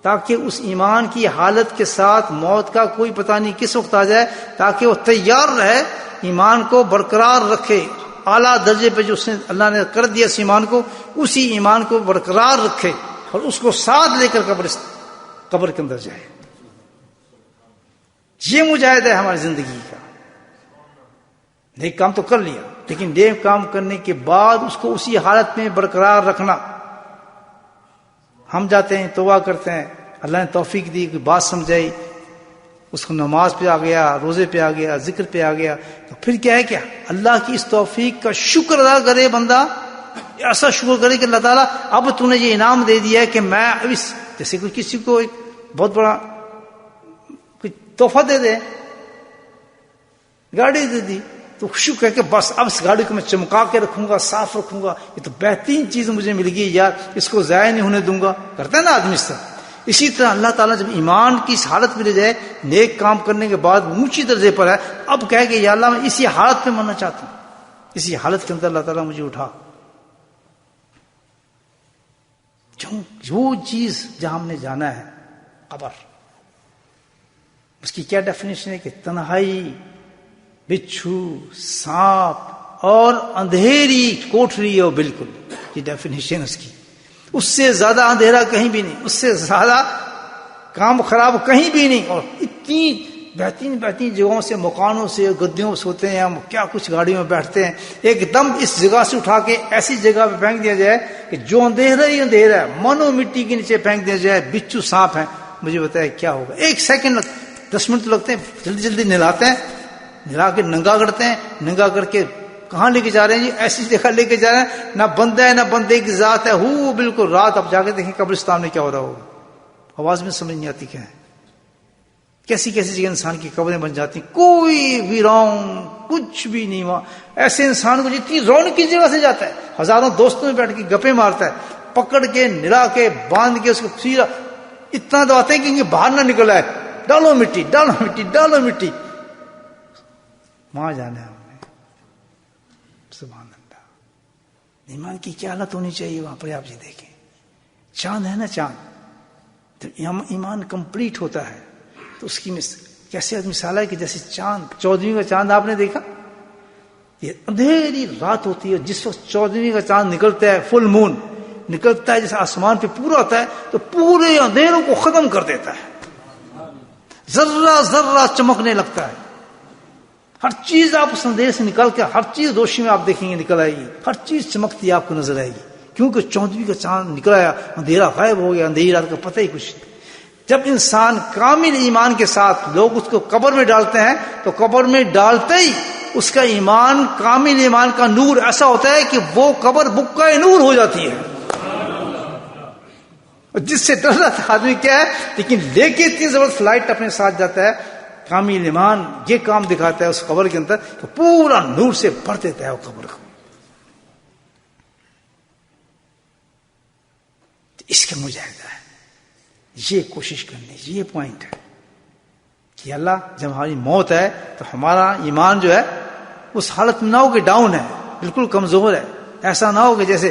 تاکہ اس ایمان کی حالت کے ساتھ موت کا کوئی پتہ نہیں کس وقت آ جائے، تاکہ وہ تیار رہے، ایمان کو برقرار رکھے. اعلیٰ درجے پہ جو اس نے اللہ نے کر دیا اس ایمان کو، اسی ایمان کو برقرار رکھے اور اس کو ساتھ لے کر قبر کے اندر جائے. یہ مجاہدہ ہے ہماری زندگی کا. نیک کام تو کر لیا، لیکن نیک کام کرنے کے بعد اس کو اسی حالت میں برقرار رکھنا. ہم جاتے ہیں توبہ کرتے ہیں، اللہ نے توفیق دی، کوئی بات سمجھائی، اس کو نماز پہ آ گیا، روزے پہ آ گیا، ذکر پہ آ گیا، تو پھر کیا ہے کیا اللہ کی اس توفیق کا شکر ادا کرے بندہ. ایسا شکر کرے کہ اللہ تعالیٰ اب تو نے یہ انعام دے دیا ہے کہ میں اس، جیسے کوئی کسی کو ایک بہت بڑا کوئی تحفہ دے دے، گاڑی دے دی، تو شکر ہے کہ بس اب اس گاڑی کو میں چمکا کے رکھوں گا، صاف رکھوں گا، یہ تو بہترین چیز مجھے مل گئی یار، اس کو ضائع نہیں ہونے دوں گا. کرتا ہے نا آدمی اس طرح. اسی طرح اللہ تعالیٰ جب ایمان کی اس حالت میں لے جائے، نیک کام کرنے کے بعد اونچی درجے پر ہے، اب کہے کہ یا اللہ میں اسی حالت میں مرنا چاہتا ہوں، اسی حالت کے اندر اللہ تعالیٰ مجھے اٹھا. جو چیز جہاں ہم نے جانا ہے قبر، اس کی کیا ڈیفینیشن ہے کہ تنہائی، بچھو، سانپ اور اندھیری کوٹری ہو، بالکل یہ ڈیفینیشن اس کی. اس سے زیادہ اندھیرا کہیں بھی نہیں، اس سے زیادہ کام خراب کہیں بھی نہیں. اور اتنی بہترین بہترین جگہوں سے، مکانوں سے، گدیوں سے ہوتے ہیں، ہم کیا کچھ گاڑیوں میں بیٹھتے ہیں، ایک دم اس جگہ سے اٹھا کے ایسی جگہ پہ پھینک دیا جائے کہ جو اندھیرا ہی اندھیرا ہے، منو مٹی کے نیچے پھینک دیا جائے، بچھو سانپ ہیں. مجھے بتایا کیا ہوگا؟ 1 سیکنڈ 10 منٹ لگتے ہیں، جلدی جلدی نہلاتے ہیں، نہلا کے ننگا کرتے ہیں، ننگا کر کے کہاں لے کے جا رہے ہیں جی؟ ایسی جگہ لے کے جا رہے ہیں، نہ بندہ ہے نہ بندے کی ذات ہے، ہو بالکل رات. اب جا کے دیکھیں قبرستان میں کیا ہو رہا ہوگا، آواز میں سمجھ نہیں آتی کیا ہے. کیسی کیسی جگہ انسان کی قبریں بن جاتی، کوئی ویران کچھ بھی نہیں وہاں. ایسے انسان کو جتنی رونق کی جگہ سے جاتا ہے، ہزاروں دوستوں میں بیٹھ کے گپے مارتا ہے، پکڑ کے نلا کے باندھ کے اس کو سیدھا اتنا دباتے ہیں کہ باہر نہ نکل آئے، ڈالو مٹی ڈالو مٹی ڈالو مٹی. وہاں جانا ہے ہمیں. سبحان اللہ، ایمان کی کیا حالت ہونی چاہیے وہاں پر. آپ جی دیکھیں، چاند ہے نا، چاند جب ایمان کمپلیٹ ہوتا ہے تو اس کی کیسے مثال ہے کہ جیسے چاند، 14ویں کا چاند آپ نے دیکھا، یہ اندھیری رات ہوتی ہے، جس وقت 14ویں کا چاند نکلتا ہے، فل مون نکلتا ہے، جیسے آسمان پہ پورا ہوتا ہے تو پورے اندھیروں کو ختم کر دیتا ہے، ذرہ ذرہ چمکنے لگتا ہے. ہر چیز آپ اس اندھیرے سے نکل کے، ہر چیز روشنی میں آپ دیکھیں گے نکل آئے گی، ہر چیز چمکتی آپ کو نظر آئے گی، کیونکہ 14ویں کا چاند نکل آیا، اندھیرا غائب ہو گیا، اندھیری رات کا پتہ ہی کچھ نہیں. جب انسان کامل ایمان کے ساتھ لوگ اس کو قبر میں ڈالتے ہیں تو قبر میں ڈالتے ہی اس کا ایمان، کامل ایمان کا نور ایسا ہوتا ہے کہ وہ قبر بکا نور ہو جاتی ہے، جس سے ڈر رہا تھا آدمی کیا ہے، لیکن لے کے اتنی زبردست لائٹ اپنے ساتھ جاتا ہے. کامل ایمان یہ کام دکھاتا ہے اس قبر کے اندر کہ پورا نور سے بھر دیتا ہے وہ قبر کو. اس کا مجاہدہ ہے، یہ کوشش کرنی، یہ پوائنٹ ہے کہ اللہ جب ہماری موت ہے تو ہمارا ایمان جو ہے اس حالت میں نہ ہو کہ ڈاؤن ہے، بالکل کمزور ہے. ایسا نہ ہو کہ جیسے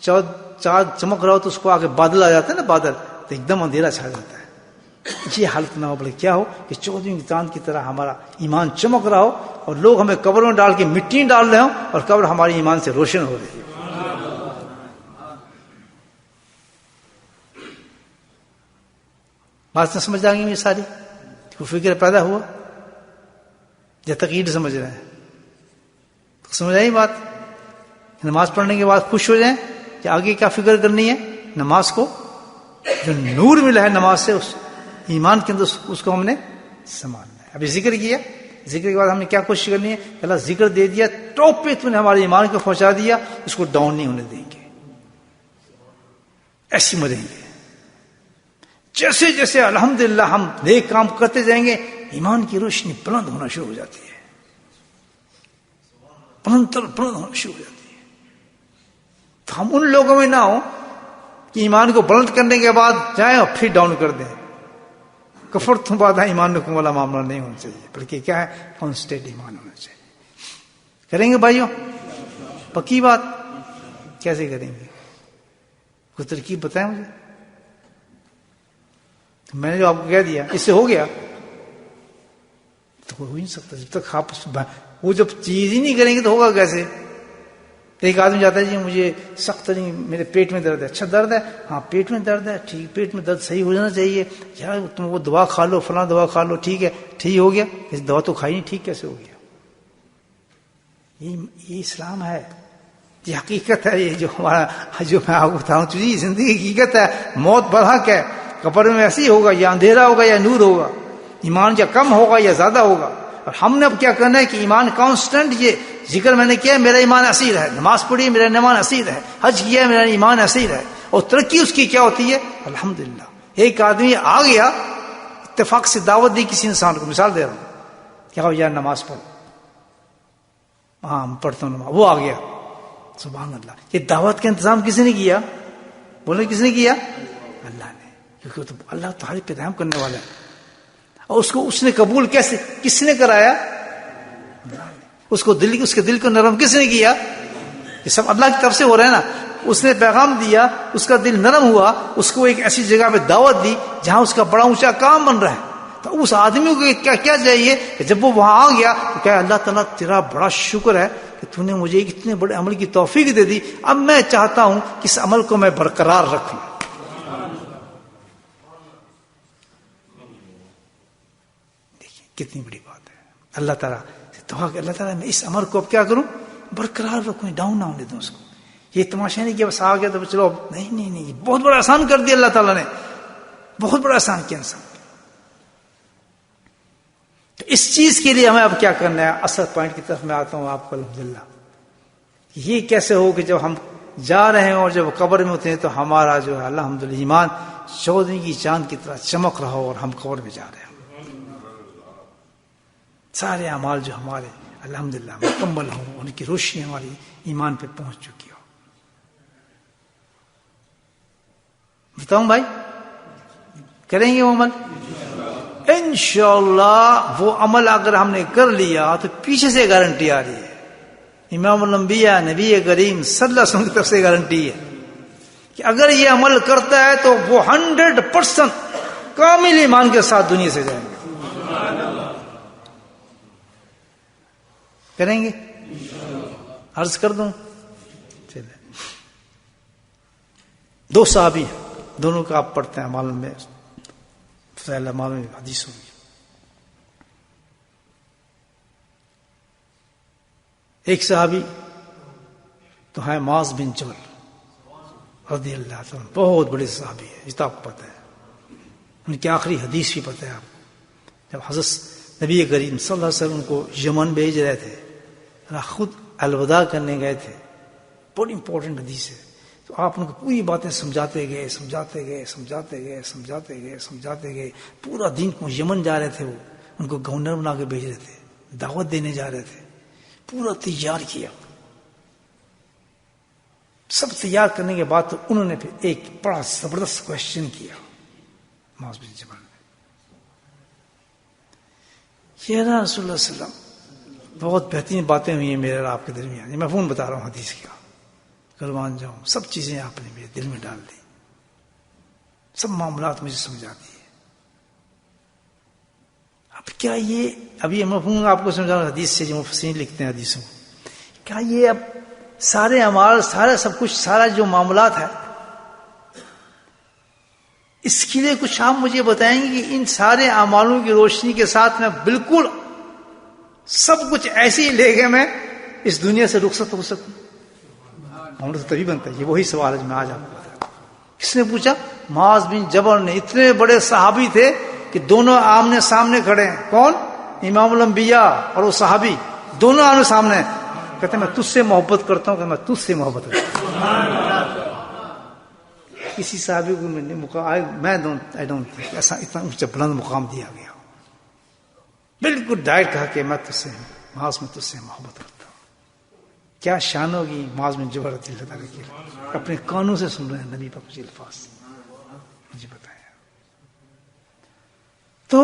چاند چمک رہا ہو تو اس کو آگے بادل آ جاتا ہے نا، بادل تو ایک دم اندھیرا چھا جاتا ہے. یہ حالت نہ ہو، بلکہ کیا ہو کہ 14ویں چاند کی طرح ہمارا ایمان چمک رہا ہو اور لوگ ہمیں قبر میں ڈال کے مٹی ڈال رہے ہوں اور قبر ہماری ایمان سے روشن ہو رہی ہے. بات نہ سمجھ آئیں گی یہ ساری، کوئی فکر پیدا ہوا یا تقید سمجھ رہے ہیں؟ سمجھ آئی بات؟ نماز پڑھنے کے بعد خوش ہو جائیں کہ آگے کیا فکر کرنی ہے؟ نماز کو جو نور ملا ہے نماز سے، اس ایمان کے اندر اس کو ہم نے سنبھالنا ہے. ابھی ذکر کیا، ذکر کے بعد ہم نے کیا کوشش کرنی ہے؟ اللہ ذکر دے دیا، ٹاپ پہ تو نے ہمارے ایمان کو پہنچا دیا، اس کو ڈاؤن نہیں ہونے دیں گے، ایسی مریں گے. جیسے جیسے الحمدللہ ہم نیک کام کرتے جائیں گے ایمان کی روشنی بلند ہونا شروع ہو جاتی ہے، بلند ہونا شروع ہو جاتی ہے. تو ہم ان لوگوں میں نہ ہوں کہ ایمان کو بلند کرنے کے بعد جائیں اور پھر ڈاؤن کر دیں. کفر تم بعد ایمان رکھنے والا معاملہ نہیں ہونا چاہیے، بلکہ کیا ہے کانسٹینٹ ایمان ہونا چاہیے. کریں گے بھائیوں؟ پکی بات. کیسے کریں گے؟ کوئی ترکیب بتائیں مجھے. میں نے جو آپ کو کہہ دیا اس سے ہو گیا تو ہو ہی نہیں سکتا جب تک آپ وہ جب چیز ہی نہیں کریں گے تو ہوگا کیسے؟ ایک آدمی جاتا ہے جی مجھے سخت نہیں، میرے پیٹ میں درد ہے. اچھا درد ہے؟ ہاں پیٹ میں درد ہے، ٹھیک، پیٹ میں درد صحیح ہو جانا چاہیے. یار تم وہ دوا کھا لو، فلاں دوا کھا لو، ٹھیک ہے ٹھیک ہو گیا. اس دوا تو کھائی نہیں، ٹھیک کیسے ہو گیا؟ یہ اسلام ہے، یہ حقیقت ہے. یہ جو ہمارا جو میں آپ کو بتا رہا ہوں یہ زندگی حقیقت ہے. موت برحق ہے. قبر میں ایسے ہی ہوگا، یا اندھیرا ہوگا یا نور ہوگا، ایمان یا کم ہوگا یا زیادہ ہوگا. اور ہم نے اب کیا کرنا ہے کہ ایمان کانسٹنٹ، یہ ذکر میں نے کیا میرا ایمان اسیر ہے، نماز پڑھی میرا ایمان اسیر ہے، حج کیا میرا ایمان اسیر ہے. اور ترقی اس کی کیا ہوتی ہے؟ الحمدللہ. ایک آدمی آ گیا اتفاق سے دعوت دی کسی انسان کو، مثال دے رہا ہوں، کیا یار نماز پڑھ، ہاں پڑھتا ہوں نماز، وہ آ گیا. سبحان اللہ. یہ دعوت کا انتظام کس نے کیا؟ بولے کس نے کیا؟ اللہ نے. کیونکہ تو اللہ تمہاری پہ رحم کرنے والا ہے. اور اس نے قبول کیسے، کس نے کرایا؟ اس کے دل کو نرم کس نے کیا؟ یہ سب اللہ کی طرف سے ہو رہا ہے نا. اس نے پیغام دیا، اس کا دل نرم ہوا، اس کو ایک ایسی جگہ پہ دعوت دی جہاں اس کا بڑا اونچا کام بن رہا ہے. تو اس آدمی کو کیا چاہیے کہ جب وہ وہاں آ گیا تو کہا اللہ تعالیٰ تیرا بڑا شکر ہے کہ تو نے مجھے ایک اتنے بڑے عمل کی توفیق دے دی. اب میں چاہتا ہوں کہ اس عمل کو میں برقرار رکھوں. کتنی بڑی بات ہے. اللہ تعالیٰ سے دعا کہ اللہ تعالیٰ میں اس عمل کو اب کیا کروں؟ برقرار رکھوں، ڈاؤن نہ ہونے دوں اس کو. یہ تماشا نہیں کہ بس آ گیا تو چلو، نہیں، بہت بڑا آسان کر دیا اللہ تعالیٰ نے، بہت بڑا آسان کیا انسان. تو اس چیز کے لیے ہمیں اب کیا کرنا ہے؟ اصل پوائنٹ کی طرف میں آتا ہوں آپ کو. الحمدللہ یہ کیسے ہو کہ جب ہم جا رہے ہیں اور جب قبر میں ہوتے ہیں تو ہمارا جو ہے الحمدللہ ایمان 14 کی چاند کی طرح چمک رہا ہو اور ہم قبر میں جا رہے ہیں. سارے اعمال جو ہمارے الحمدللہ مکمل ہوں، ان کی روشنی ہماری ایمان پہ پہنچ چکی ہو. بتاؤں بھائی، کریں گے وہ عمل؟ انشاءاللہ وہ عمل اگر ہم نے کر لیا تو پیچھے سے گارنٹی آ رہی ہے. امام الانبیاء نبی کریم صلی اللہ علیہ وسلم کی طرف سے گارنٹی ہے کہ اگر یہ عمل کرتا ہے تو وہ 100% کامل ایمان کے ساتھ دنیا سے جائیں گے. کریں گے؟ عرض کر دوں. چلے 2 صحابی ہیں، دونوں کا آپ پڑھتے ہیں معلوم میں فضائل اعمال میں حدیث ہوگی. ایک صحابی تو ہے معاذ بن جبل رضی اللہ عنہ، بہت بڑے صحابی ہے، جتنا آپ کو پتہ ہے. ان کی آخری حدیث بھی پتہ ہے آپ کو. جب حضرت نبی کریم صلی اللہ علیہ وسلم کو یمن بھیج رہے تھے، خود الوداع کرنے گئے تھے، بڑی امپورٹنٹ حدیث ہے. تو آپ ان کو پوری باتیں سمجھاتے گئے. پورا دن کو یمن جا رہے تھے، وہ ان کو گورنر بنا کے بھیج رہے تھے، دعوت دینے جا رہے تھے. پورا تیار کیا. سب تیار کرنے کے بعد تو انہوں نے پھر ایک بڑا زبردست کوشچن کیا معاذ بن جبل نے. یا رسول اللہ صلی اللہ علیہ وسلم، بہت بہترین باتیں ہوئی ہیں میرے اور آپ کے درمیان، یہ میں فون بتا رہا ہوں حدیث کا، قربان جاؤں. سب چیزیں آپ نے میرے دل میں ڈال دی، سب معاملات مجھے سمجھا دیے. اب کیا یہ ابھی مفہوم آپ کو سمجھا رہا حدیث سے جو مفسرین لکھتے ہیں حدیثوں، کیا یہ اب سارے اعمال، سارا سب کچھ، سارا جو معاملات ہے، اس کے لیے کچھ آپ مجھے بتائیں گے کہ ان سارے اعمالوں کی روشنی کے ساتھ میں بالکل سب کچھ ایسے ہی لے کے میں اس دنیا سے رخصت ہو سکوں؟ معاملہ تو تبھی بنتا ہے. یہ وہی سوال ہے جو میں آج آپ کو بتا. کس نے پوچھا؟ معاذ بن جبل نے. اتنے بڑے صحابی تھے کہ دونوں آمنے سامنے کھڑے ہیں. کون؟ امام الانبیاء اور وہ صحابی دونوں آمنے سامنے. کہتے ہیں میں تجھ سے محبت کرتا ہوں، کہ میں تجھ سے محبت کرتا ہوں. کسی صحابی کو میں ایسا اتنا اونچا بلند مقام دیا گیا، بالکل ڈائریکٹ کہا کہ میں تجھ سے معاذ میں تجھ سے محبت کرتا ہوں. کیا شان ہوگی معاذ بن جبل رضی اللہ تعالیٰ کی، اپنے کانوں سے سن رہے ہیں نبی پاک کے الفاظ. مجھے بتایا تو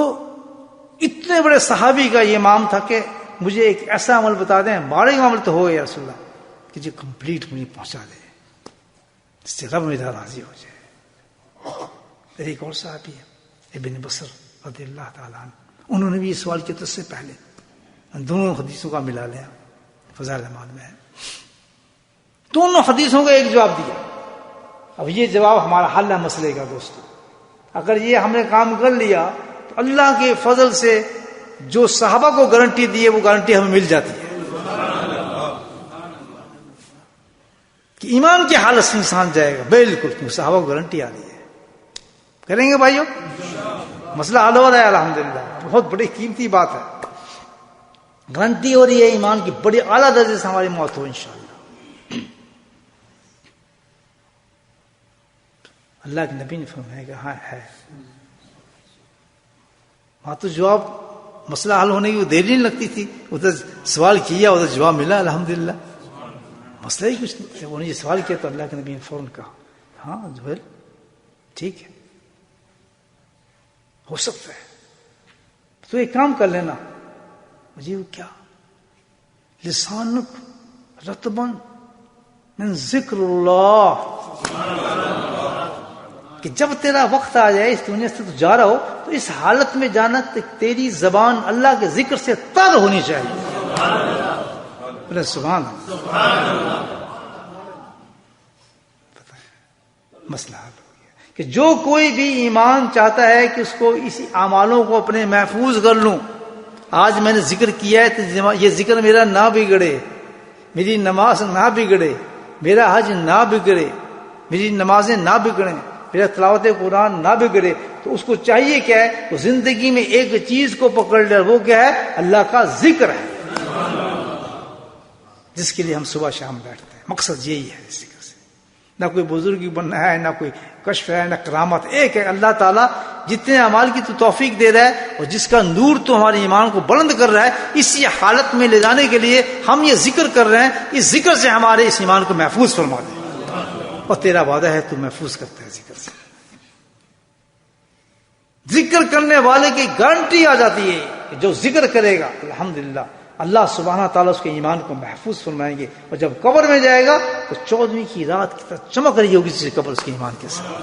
اتنے بڑے صحابی کا یہ امام تھا کہ مجھے ایک ایسا عمل بتا دیں، 12 عمل تو ہو گیا رسول اللہ، کہ جو کمپلیٹ مجھے پہنچا دے، اس سے رب میرا راضی ہو جائے. ایک اور صحابی ہے ابن بصر رضی اللہ تعالیٰ عنہ، انہوں نے بھی یہ سوال کیا تو اس سے پہلے. دونوں حدیثوں کا ملا لیا، فضائل اعمال میں ہے، دونوں حدیثوں کا ایک جواب دیا. اب یہ جواب ہمارا حل ہے مسئلے کا دوستو. اگر یہ ہم نے کام کر لیا تو اللہ کے فضل سے جو صحابہ کو گارنٹی دی ہے وہ گارنٹی ہمیں مل جاتی ہے کہ ایمان کی حالت سے انسان جائے گا بالکل، کیونکہ صحابہ کو گارنٹی آ رہی ہے. کریں گے بھائیو؟ مسئلہ حل ہو رہا ہے الحمدللہ. بہت بڑی قیمتی بات ہے، گارنٹی ہو رہی ہے ایمان کی بڑی اعلیٰ درجے سے ہماری موت ہو انشاءاللہ. اللہ کے نبی نے فرمایا کہ ہاں ہے. وہاں تو جواب مسئلہ حل ہونے کی دیر نہیں لگتی تھی، ادھر سوال کیا ادھر جواب ملا الحمدللہ. مسئلہ ہی کچھ نہیں. جب انہوں نے یہ سوال کیا تو اللہ کے نبی نے فوراً کہا ہاں زہیل ٹھیک ہے، ہو سکتا ہے تو ایک کام کر لینا. مجھے وہ کیا؟ لسانک رطبن من ذکر اللہ، کہ جب تیرا وقت آ جائے اس دنیا سے تو جا رہا ہو تو اس حالت میں جانا تیری زبان اللہ کے ذکر سے تر ہونی چاہیے. سبحان اللہ. مسئلہ حل ہو گیا کہ جو کوئی بھی ایمان چاہتا ہے کہ اس کو اسی اعمالوں کو اپنے محفوظ کر لوں. آج میں نے ذکر کیا ہے تو یہ ذکر میرا نہ بگڑے، میری نماز نہ بگڑے، میرا حج نہ بگڑے، میری نمازیں نہ بگڑیں، میرا تلاوت قرآن نہ بگڑے، تو اس کو چاہیے کیا ہے؟ وہ زندگی میں ایک چیز کو پکڑ لے، وہ کیا ہے؟ اللہ کا ذکر ہے، جس کے لیے ہم صبح شام بیٹھتے ہیں. مقصد یہی ہے اس ذکر سے. نہ کوئی بزرگی بننا ہے، نہ کوئی کشف ہے، نہ کرامت. ایک ہے اللہ تعالیٰ جتنے اعمال کی تو توفیق دے رہا ہے اور جس کا نور تو ہمارے ایمان کو بلند کر رہا ہے، اسی حالت میں لے جانے کے لیے ہم یہ ذکر کر رہے ہیں. اس ذکر سے ہمارے اس ایمان کو محفوظ فرما دے، اور تیرا وعدہ ہے تو محفوظ کرتا ہے ذکر سے. ذکر کرنے والے کی گارنٹی آ جاتی ہے کہ جو ذکر کرے گا الحمدللہ اللہ سبحانہ تعالیٰ اس کے ایمان کو محفوظ فرمائیں گے. اور جب قبر میں جائے گا تو 14ویں کی رات کی طرح چمک رہی ہوگی جس قبر اس کے ایمان کے ساتھ،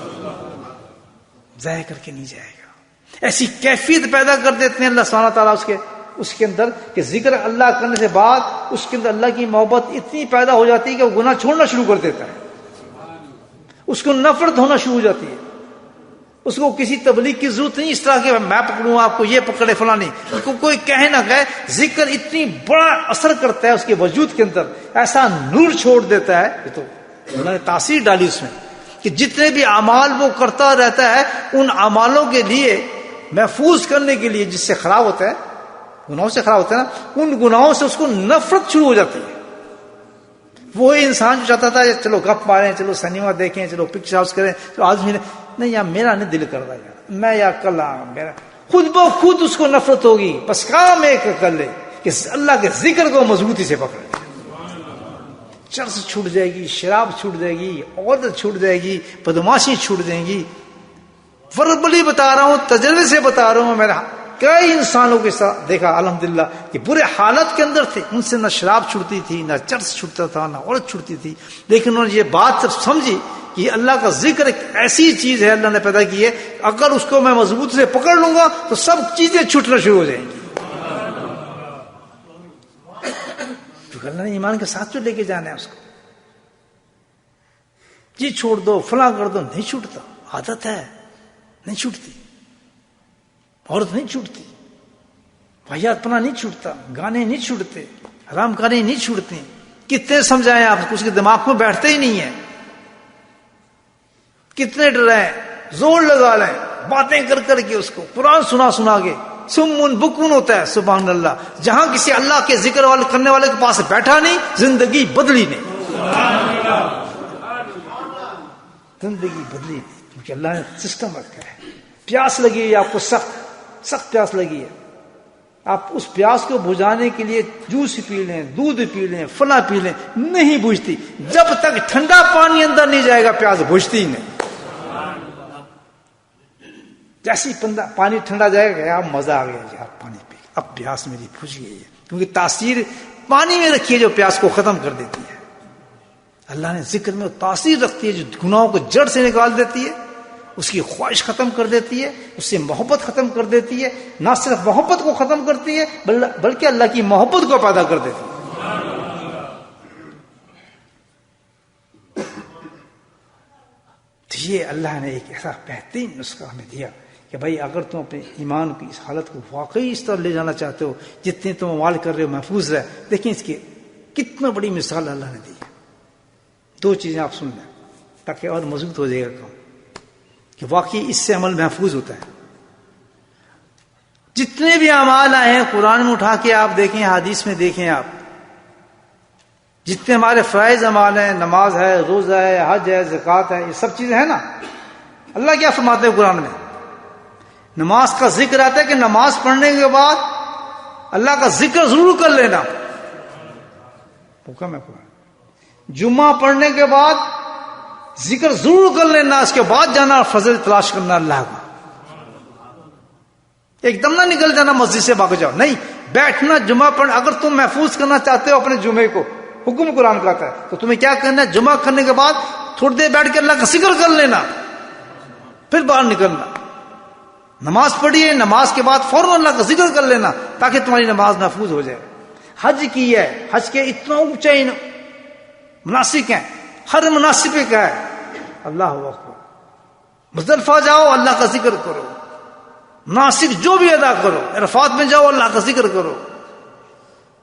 ضائع کر کے نہیں جائے گا. ایسی کیفیت پیدا کر دیتے ہیں اللہ سبحانہ تعالیٰ اس کے اندر کہ ذکر اللہ کرنے سے بعد اس کے اندر اللہ کی محبت اتنی پیدا ہو جاتی ہے کہ وہ گناہ چھوڑنا شروع کر دیتا ہے. اس کو نفرت ہونا شروع ہو جاتی ہے. اس کو کسی تبلیغ کی ضرورت نہیں اس طرح کہ میں پکڑوں آپ کو یہ پکڑے فلاں نہیں. اس کو کوئی کہے نہ کہے، ذکر اتنی بڑا اثر کرتا ہے اس کے وجود کے اندر، ایسا نور چھوڑ دیتا ہے. یہ تو انہوں نے تاثیر ڈالی اس میں کہ جتنے بھی اعمال وہ کرتا رہتا ہے ان اعمالوں کے لیے محفوظ کرنے کے لیے جس سے خراب ہوتا ہے، گناہوں سے خراب ہوتا ہے نا، ان گناہوں سے اس کو نفرت شروع ہو جاتی ہے. وہی انسان جو چاہتا تھا چلو گپ ماریں، چلو سنیما دیکھیں، چلو پکچر ہاؤس کریں، چلو آج نہیں یار میرا نہیں دل کر رہا یار میں یا کل میرا، خود بخود اس کو نفرت ہوگی. بس کام ایک کر لے کہ اللہ کے ذکر کو مضبوطی سے پکڑ لے. چرس چھوٹ جائے گی، شراب چھوٹ جائے گی، عورت چھوٹ جائے گی، بدماشی چھوٹ جائیں گی. وربلی بتا رہا ہوں، تجربے سے بتا رہا ہوں. میرا کئی انسانوں کے ساتھ دیکھا الحمدللہ کہ برے حالت کے اندر تھے، ان سے نہ شراب چھوٹتی تھی، نہ چرس چھوٹتا تھا، نہ عورت چھوٹتی تھی. لیکن انہوں نے یہ بات جب سمجھی کہ اللہ کا ذکر ایک ایسی چیز ہے اللہ نے پیدا کی ہے، اگر اس کو میں مضبوط سے پکڑ لوں گا تو سب چیزیں چھوٹنا شروع ہو جائیں گی. کیونکہ اللہ نے ایمان کے ساتھ جو لے کے جانا ہے اس کو، جی چھوڑ دو فلاں کر دو، نہیں چھوٹتا. عادت ہے نہیں چھوٹتی، عورت نہیں چھوٹتی، واحد پنا نہیں چھوٹتا، گانے نہیں چھوٹتے، حرام کاری نہیں چھوٹتی. کتنے سمجھائیں آپ کو، اس کے دماغ میں بیٹھتے ہی نہیں ہے. کتنے ڈرائیں، زور لگا لیں، باتیں کر کر کے اس کو قرآن سنا کے سمن بکن ہوتا ہے. سبحان اللہ. جہاں کسی اللہ کے ذکر والے کرنے والے کے پاس بیٹھا نہیں، زندگی بدلی نہیں. زندگی بدلی نہیں، کیونکہ اللہ نے سسٹم رکھا ہے. پیاس لگی ہے آپ کو، سخت پیاس لگی ہے، آپ اس پیاس کو بجھانے کے لیے جوس پی لیں، دودھ پی لیں، فلاں پی لیں، نہیں بجھتی. جب تک ٹھنڈا پانی اندر نہیں جائے گا پیاس بجھتی ہی نہیں. جیسے پانی ٹھنڈا جائے گا اب مزہ آ گیا یار پانی پی، اب پیاس میری بجھ گئی ہے، کیونکہ تاثیر پانی میں رکھی ہے جو پیاس کو ختم کر دیتی ہے. اللہ نے ذکر میں تاثیر رکھتی ہے جو گناہوں کو جڑ سے نکال دیتی ہے، اس کی خواہش ختم کر دیتی ہے، اس سے محبت ختم کر دیتی ہے. نہ صرف محبت کو ختم کرتی ہے بلکہ اللہ کی محبت کو پیدا کر دیتی ہے. تو یہ اللہ نے ایک ایسا بہترین نسخہ ہمیں دیا کہ بھائی اگر تم اپنے ایمان کی اس حالت کو واقعی اس طرح لے جانا چاہتے ہو، جتنے تم عمال کر رہے ہو محفوظ رہے. دیکھیں اس کی کتنا بڑی مثال اللہ نے دی ہے. دو چیزیں آپ سن لیں تاکہ اور مضبوط ہو جائے گا کام کہ واقعی اس سے عمل محفوظ ہوتا ہے. جتنے بھی اعمال آئے ہیں قرآن میں اٹھا کے آپ دیکھیں، حدیث میں دیکھیں، آپ جتنے ہمارے فرائض اعمال ہیں، نماز ہے، روزہ ہے، حج ہے، زکوٰۃ ہے، یہ سب چیزیں ہیں نا. اللہ کیا فرماتے ہیں قرآن میں؟ نماز کا ذکر آتا ہے کہ نماز پڑھنے کے بعد اللہ کا ذکر ضرور کر لینا. حکم ہے قرآن. جمعہ پڑھنے کے بعد ذکر ضرور کر لینا، اس کے بعد جانا فضل تلاش کرنا اللہ کا. ایک دم نہ نکل جانا مسجد سے بھاگ جاؤ، نہیں، بیٹھنا جمعہ پڑھنا. اگر تم محفوظ کرنا چاہتے ہو اپنے جمعے کو، حکم قرآن کا آتا ہے، تو تمہیں کیا کرنا ہے؟ جمعہ کرنے کے بعد تھوڑی دیر بیٹھ کے اللہ کا ذکر کر لینا، پھر باہر نکلنا. نماز پڑھیے، نماز کے بعد فوراً اللہ کا ذکر کر لینا تاکہ تمہاری نماز محفوظ ہو جائے. حج کی ہے، حج کے اتنا اونچا مناسک ہیں، ہر مناسب پہ کیا ہے اللہ اکبر. مزدلفہ جاؤ اللہ کا ذکر کرو، مناسک جو بھی ادا کرو، عرفات میں جاؤ اللہ کا ذکر کرو،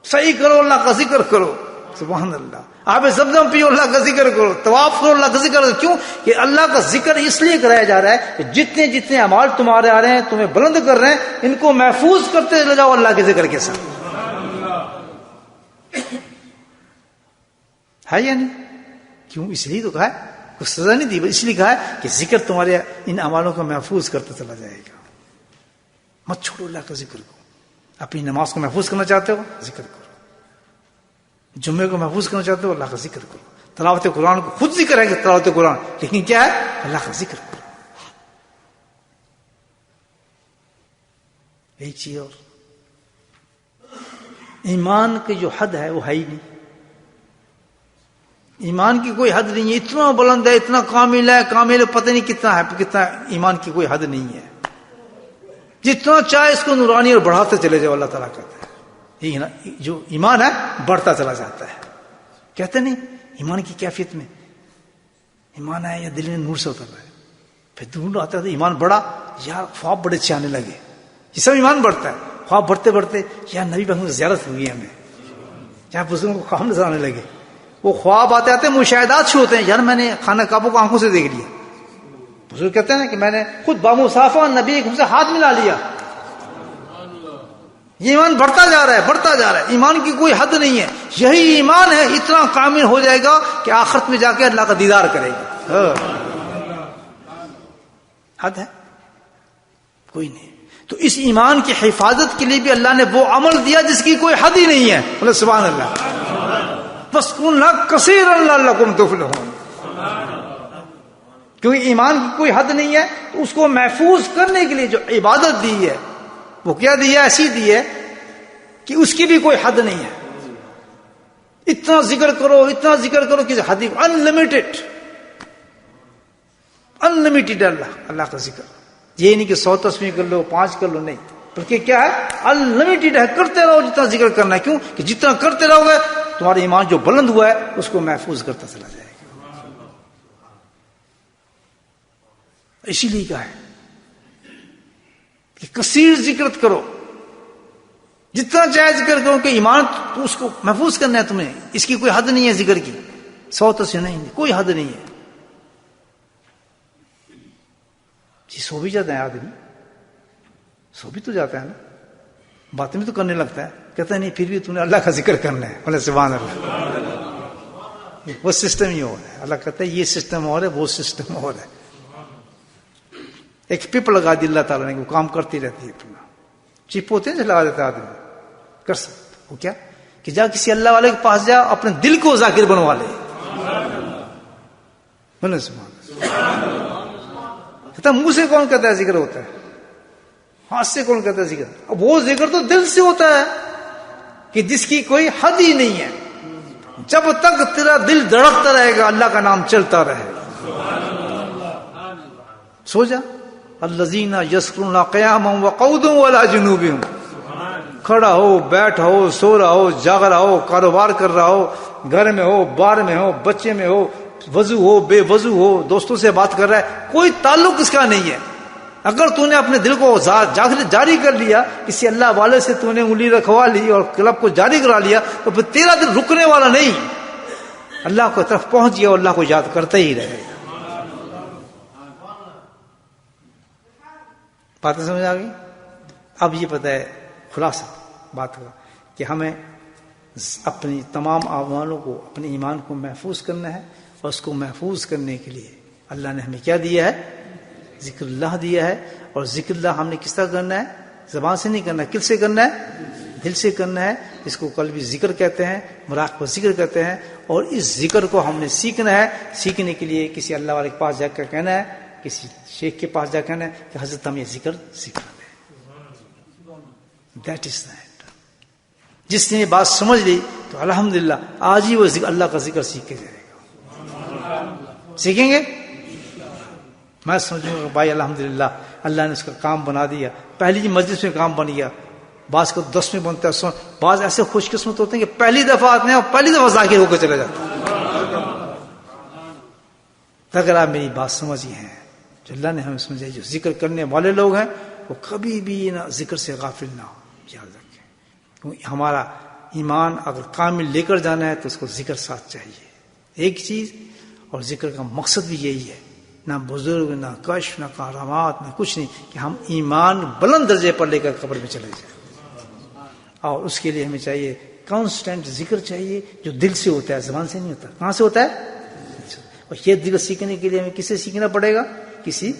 صحیح کرو اللہ کا ذکر کرو، سبحان اللہ. آب زمزم پیو اللہ کا ذکر کرو، طواف کرو اللہ کا ذکر کرو. کیوں کہ اللہ کا ذکر اس لیے کرایا جا رہا ہے کہ جتنے جتنے اعمال تمہارے آ رہے ہیں، تمہیں بلند کر رہے ہیں، ان کو محفوظ کرتے چلے جاؤ اللہ کے ذکر کے ساتھ. ہے یا نہیں؟ کیوں؟ اس لیے تو کہا ہے، کوئی سزا نہیں دی، اس لیے کہا ہے کہ ذکر تمہارے ان اعمالوں کو محفوظ کرتا چلا جائے گا. مت چھوڑو اللہ کا ذکر کو. اپنی نماز کو محفوظ کرنا چاہتے ہو ذکر کرو، جمعے کو محفوظ کرنا چاہتے ہو اللہ کا ذکر کرو. تلاوت قرآن کو خود ذکر ہے کہ تلاوت قرآن، لیکن کیا ہے؟ اللہ کا ذکر کرو. ایک چیز اور، ایمان کی جو حد ہے وہ ہے ہی نہیں. ایمان کی کوئی حد نہیں ہے، اتنا بلند ہے، اتنا کامل ہے، کامل پتہ نہیں کتنا ہے، کتنا ایمان کی کوئی حد نہیں ہے. جتنا چاہے اس کو نورانی اور بڑھاتے چلے جاؤ. اللہ تعالیٰ کہتا ہے جو ایمان ہے بڑھتا چلا جاتا ہے. کہتے نہیں ایمان کی کیفیت میں ایمان ہے یا دل میں نور سے اتر رہا ہے، پھر دور آتا ہے ایمان بڑھا، یار خواب بڑے اچھے آنے لگے. یہ سب ایمان بڑھتا ہے. خواب بڑھتے بڑھتے یار نبی بہن زیارت ہوئی ہے ہمیں، یار بزرگوں کو خواب نظر آنے لگے. وہ خواب آتے آتے مشاہدات شروع ہوتے ہیں، یار میں نے خانہ کعبہ کو آنکھوں سے دیکھ لیا. بزرگ کہتے ہیں کہ میں نے خود بامصافہ نبی سے ہاتھ ملا لیا. یہ ایمان بڑھتا جا رہا ہے، بڑھتا جا رہا ہے. ایمان کی کوئی حد نہیں ہے. یہی ایمان ہے اتنا کامل ہو جائے گا کہ آخرت میں جا کے اللہ کا دیدار کرے گا. حد ہے کوئی نہیں. تو اس ایمان کی حفاظت کے لیے بھی اللہ نے وہ عمل دیا جس کی کوئی حد ہی نہیں ہے. بولے سبحان اللہ. وَاسْكُنْ كَثِيرًا لَعَلَّكُمْ تُفْلِحُونَ. کیونکہ ایمان کی کوئی حد نہیں ہے، تو اس کو محفوظ کرنے کے لیے جو عبادت دی ہے وہ کیا دی ہے؟ ایسی دی ہے کہ اس کی بھی کوئی حد نہیں ہے. اتنا ذکر کرو، اتنا ذکر کرو کہ حد انلمیٹڈ اللہ کا ذکر. یہ نہیں کہ 100 تسبیح کر لو، 5 کر لو، نہیں، بلکہ کیا ہے؟ انلمیٹڈ ہے. کرتے رہو جتنا ذکر کرنا ہے. کیوں کہ جتنا کرتے رہو گے تمہارا ایمان جو بلند ہوا ہے اس کو محفوظ کرتا چلا جائے گا. اسی لیے کہا ہے کہ کثیر ذکر کرو، جتنا چاہے ذکر کرو کہ ایمان تو اس کو محفوظ کرنا ہے تمہیں. اس کی کوئی حد نہیں ہے ذکر کی. 100 تسبیح نہیں، کوئی حد نہیں ہے. جی سو بھی جاتا ہے آدمی، سو بھی تو جاتا ہے نا، باتیں بھی تو کرنے لگتا ہے. کہتا ہے نہیں پھر بھی تم نے اللہ کا ذکر کرنا ہے. بولے سبحان اللہ. وہ سسٹم ہی اور ہے. اللہ کہتا ہے یہ سسٹم اور ہے، وہ سسٹم اور ہے. ایک پپ لگا دی اللہ تعالیٰ نے، وہ کام کرتی رہتی ہے. اپنا چپ ہوتے ہیں جو لگا دیتا آدمی کر سکتا. وہ کیا کہ جا کسی اللہ والے کے پاس جا، اپنے دل کو ذاکر بنوا لے. کہتا منہ سے کون کہتا ہے ذکر ہوتا ہے، ہاتھ سے کون کہتا ہے ذکر؟ اب وہ ذکر تو دل سے ہوتا ہے کہ جس کی کوئی حد ہی نہیں ہے. جب تک تیرا دل دھڑکتا رہے گا اللہ کا نام چلتا رہے گا. سو جا. الذین یذکرون قیاما وقعودا وعلی جنوبہم. کھڑا ہو، بیٹھا ہو، سو رہا ہو، جاگ رہا ہو، کاروبار کر رہا ہو، گھر میں ہو، بار میں ہو، بچے میں ہو، وضو ہو، بے وضو ہو، دوستوں سے بات کر رہا ہے، کوئی تعلق اس کا نہیں ہے. اگر تو نے اپنے دل کو جاری کر لیا، کسی اللہ والے سے تو نے انگلی رکھوا لی اور کلب کو جاری کرا لیا، تو پھر تیرا دل رکنے والا نہیں. اللہ کو طرف پہنچ گیا اور اللہ کو یاد کرتا ہی رہے گا. باتیں سمجھ آ گئی؟ اب یہ پتہ ہے خلاصہ بات کا کہ ہمیں اپنی تمام اعمالوں کو، اپنے ایمان کو محفوظ کرنا ہے، اور اس کو محفوظ کرنے کے لیے اللہ نے ہمیں کیا دیا ہے؟ ذکر اللہ دیا ہے. اور ذکر اللہ ہم نے کس طرح کرنا ہے؟ زبان سے نہیں کرنا ہے. کل سے کرنا ہے؟ دل سے کرنا ہے. اس کو قلبی ذکر کہتے ہیں، مراقبہ ذکر کہتے ہیں. اور اس ذکر کو ہم نے سیکھنا ہے. سیکھنے کے لیے کسی اللہ والے کے پاس جا کر کہنا ہے، کسی شیخ کے پاس جا کر کہنا ہے کہ حضرت ہم یہ ذکر سیکھا دیں. That is that. جس نے یہ بات سمجھ لی تو الحمدللہ آج ہی وہ اللہ کا ذکر سیکھ کے جائے گا. سیکھیں گے؟ میں سمجھوں گا بھائی الحمدللہ اللہ نے اس کا کام بنا دیا. پہلی جی مجلس میں کام بن گیا. بعض کو 10 میں بنتا ہے. بعض ایسے خوش قسمت ہوتے ہیں کہ پہلی دفعہ آتے ہیں اور پہلی دفعہ ذاکر ہو کے چلے جاتے ہیں. اگر آپ میری بات سمجھی ہیں، جو اللہ نے ہمیں سمجھائی، جو ذکر کرنے والے لوگ ہیں وہ کبھی بھی نہ ذکر سے غافل نہ ہو. یاد رکھیں کیونکہ ہمارا ایمان اگر کامل لے کر جانا ہے تو اس کو ذکر ساتھ چاہیے. ایک چیز، اور ذکر کا مقصد بھی یہی ہے. نہ بزرگ، نہ کشف، نہ کرامات، نہ کچھ نہیں، کہ ہم ایمان بلند درجے پر لے کر قبر میں چلے جائیں. اور اس کے لیے ہمیں چاہیے کانسٹنٹ ذکر چاہیے جو دل سے ہوتا ہے، زبان سے نہیں ہوتا. کہاں سے ہوتا ہے؟ اور یہ ذکر سیکھنے کے لیے ہمیں کس سے سیکھنا پڑے گا؟ کسی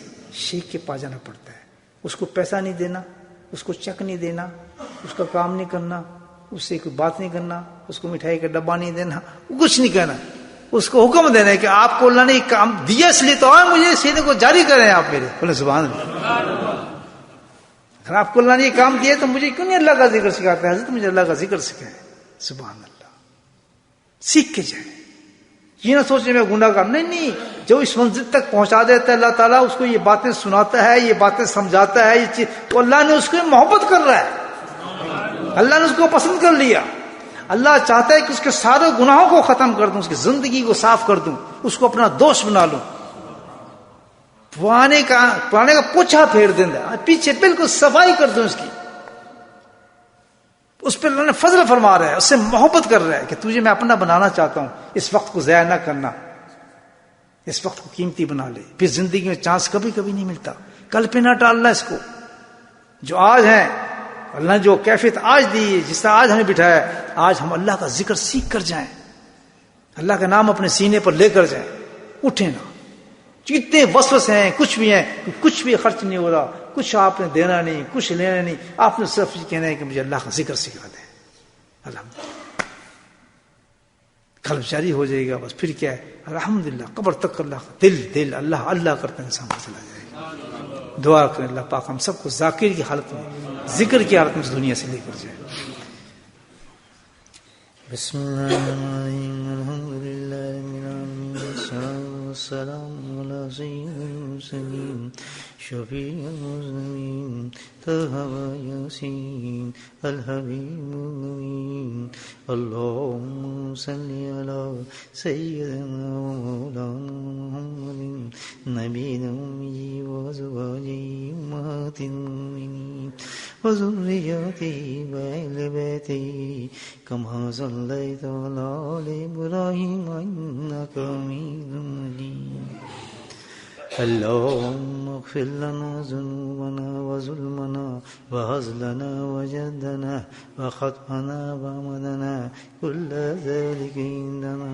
شیخ کے پاس جانا پڑتا ہے. اس کو پیسہ نہیں دینا، اس کو چیک نہیں دینا، اس کا کام نہیں کرنا، اس سے کوئی بات نہیں کرنا، اس کو مٹھائی کا ڈبہ نہیں دینا، کچھ نہیں کہنا. اس کو حکم دینا ہے کہ آپ کو اللہ نے کام دیا اس لیے تو مجھے سینے کو جاری کریں. آپ میرے بولے سبحان اللہ. اگر آپ کو اللہ نے یہ کام دیا تو مجھے کیوں نہیں اللہ کا ذکر سکھاتے ہیں؟ حضرت مجھے اللہ کا ذکر سکھائے. سبحان اللہ. سیکھ کے جائیں. یہ نہ سوچیں میں گناہ گار. نہیں، جو اس منزل تک پہنچا دیتا ہے اللہ تعالیٰ، اس کو یہ باتیں سناتا ہے، یہ باتیں سمجھاتا ہے، یہ چیز تو اللہ نے اس کو محبت کر رہا ہے. اللہ نے اس کو پسند کر لیا. اللہ چاہتا ہے کہ اس کے سارے گناہوں کو ختم کر دوں، اس کی زندگی کو صاف کر دوں، اس کو اپنا دوست بنا لوں. پرانے کا پوچھا پھیر دیں، پیچھے بالکل صفائی کر دوں اس کی. اس پہ اللہ نے فضل فرما رہا ہے، اس سے محبت کر رہا ہے کہ تجھے میں اپنا بنانا چاہتا ہوں. اس وقت کو ضائع نہ کرنا، اس وقت کو قیمتی بنا لے. پھر زندگی میں چانس کبھی کبھی نہیں ملتا. کل پہ نہ ٹالنا اس کو. جو آج ہیں اللہ نے جو کیفیت آج دی، جس طرح آج ہمیں بٹھایا ہے، آج ہم اللہ کا ذکر سیکھ کر جائیں، اللہ کا نام اپنے سینے پر لے کر جائیں. اٹھیں نا. جتنے وسوسے ہیں، کچھ بھی ہیں، کچھ بھی خرچ نہیں ہو رہا، کچھ آپ نے دینا نہیں، کچھ لینا نہیں. آپ نے صرف یہ کہنا ہے کہ مجھے اللہ کا ذکر سکھا دیں. الحمدللہ قلب جاری ہو جائے گا. بس پھر کیا ہے؟ الحمدللہ قبر تک اللہ کا دل اللہ اللہ کرتے انسان کو چلا جائے گا. دعا کریں اللہ پاک ہم سب کو ذاکر کی حالت میں، ذکر کی حالت میں اس دنیا سے لے کر جائے. بسم اللہ الحمدللہ والسلام علی سید المرسلین شفیع المذنبین طه و یاسین الحبیب الامین. اللهم صل علی سیدنا و مولانا محمد نبی امی و ازواجہ امہات المؤمنین وذریته وآل بیته كما صليت على آل إبراهيم إنك حميد مجيد. اللهم اغفر لنا ذنوبنا وظلمنا وهزلنا وجدنا وخطأنا وعمدنا كل ذلك عندنا.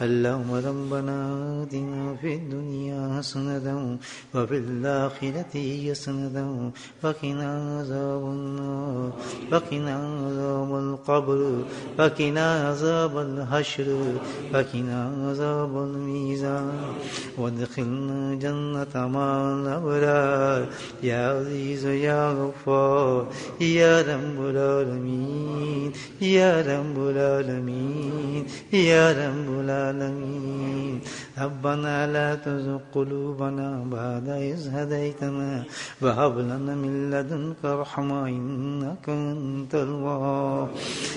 اللهم ربنا آتنا في الدنيا حسنة وفي الآخرة حسنة وقنا عذاب النار وقنا عذاب القبر وقنا عذاب الحشر وقنا عذاب الميزان وادخلنا جنة مع الأبرار يا عزيز يا غفار يا رب العالمين يا رب العالمين يا رب العالمين. ربنا لا تزغ قلوبنا بعد إذ هديتنا وهب لنا من لدنك رحمة إنك أنت الوهاب.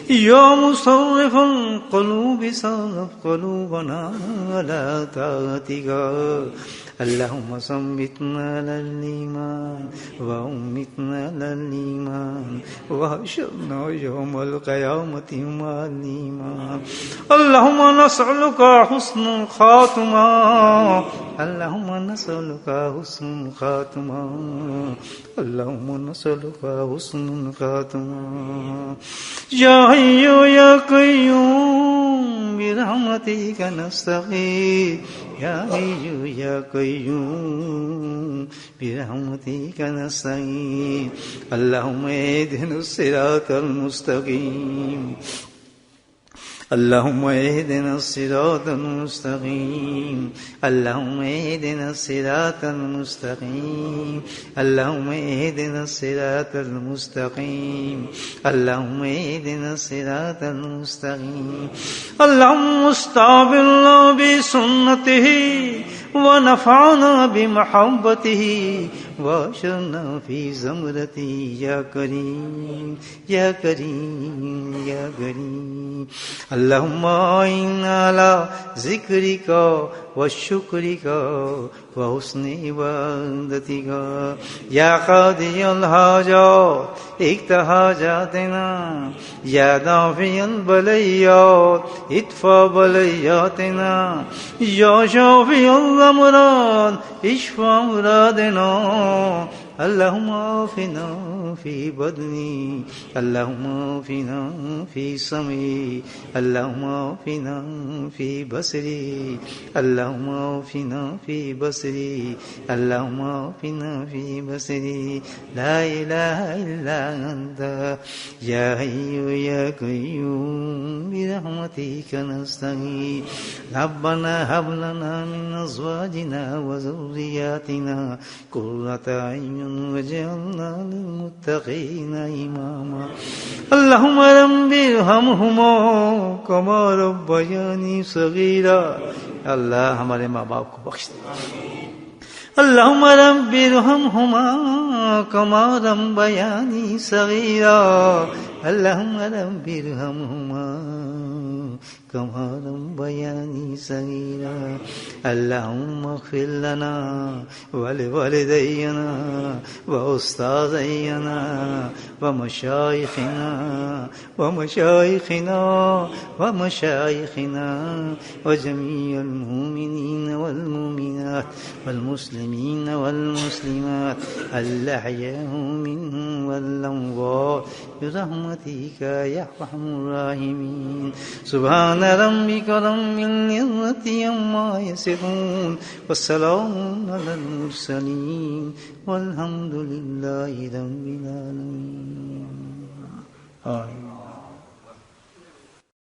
يا مصرف القلوب صرف قلوبنا على طاعتك. اللهم ثبتنا على الإيمان وأمتنا على الإيمان وحشرنا يوم القيامة مع الإيمان. اللهم نسألك حسن الخاتمة اللهم نسألك حسن الخاتمة اللهم نسألك حسن الخاتمة. يا حي يا قيوم برحمتك نستغيث يا حي يا قيوم برحمتك نستغيث. اللهم اهدنا الصراط المستقيم اللهم اهدنا الصراط المستقيم اللهم اهدنا الصراط المستقيم اللهم اهدنا الصراط المستقيم اللهم اهدنا الصراط المستقيم. اللهم استعملنا بسنته ونفعنا بمحبته واشرنا في زمرته يا كريم يا كريم يا كريم. اللهم إنا على ذكرك وشكرك وحسن عبادتك يا قاضي الحاجات اقض حاجاتنا يا دافع البليات ادفع بلياتنا يا شافي الأمراض اشفى مرادنا. اللهم عافنا في بدني اللهم عافنا في سمعي اللهم عافنا في بصري اللهم عافنا في بصري اللهم عافنا في بصري. لا إله إلا أنت يا حي يا قيوم برحمتك نستغيث. ربنا هب لنا من أزواجنا وذرياتنا قرة أعين وجعلنا للمتقين إماما. اللهم رب ارحمهما كما ربياني صغيرا. اللہ ہمارے ماں باپ کو بخش دے. اللهم رب ارحمهما كما ربياني صغيرا. اللهم رب ارحمهما كما ربياني صغيرا. اللهم اغفر لنا ولوالدينا وأستاذينا ومشايخنا ومشايخنا ومشايخنا وجميع المؤمنين والمؤمنات والمسلمين والمسلمات الأحياء منهم والأموات برحمتك يا أرحم الراحمين. سبحان ربك رب العزة عما يصفون والسلام على المرسلين والحمد لله رب العالمين. آمين.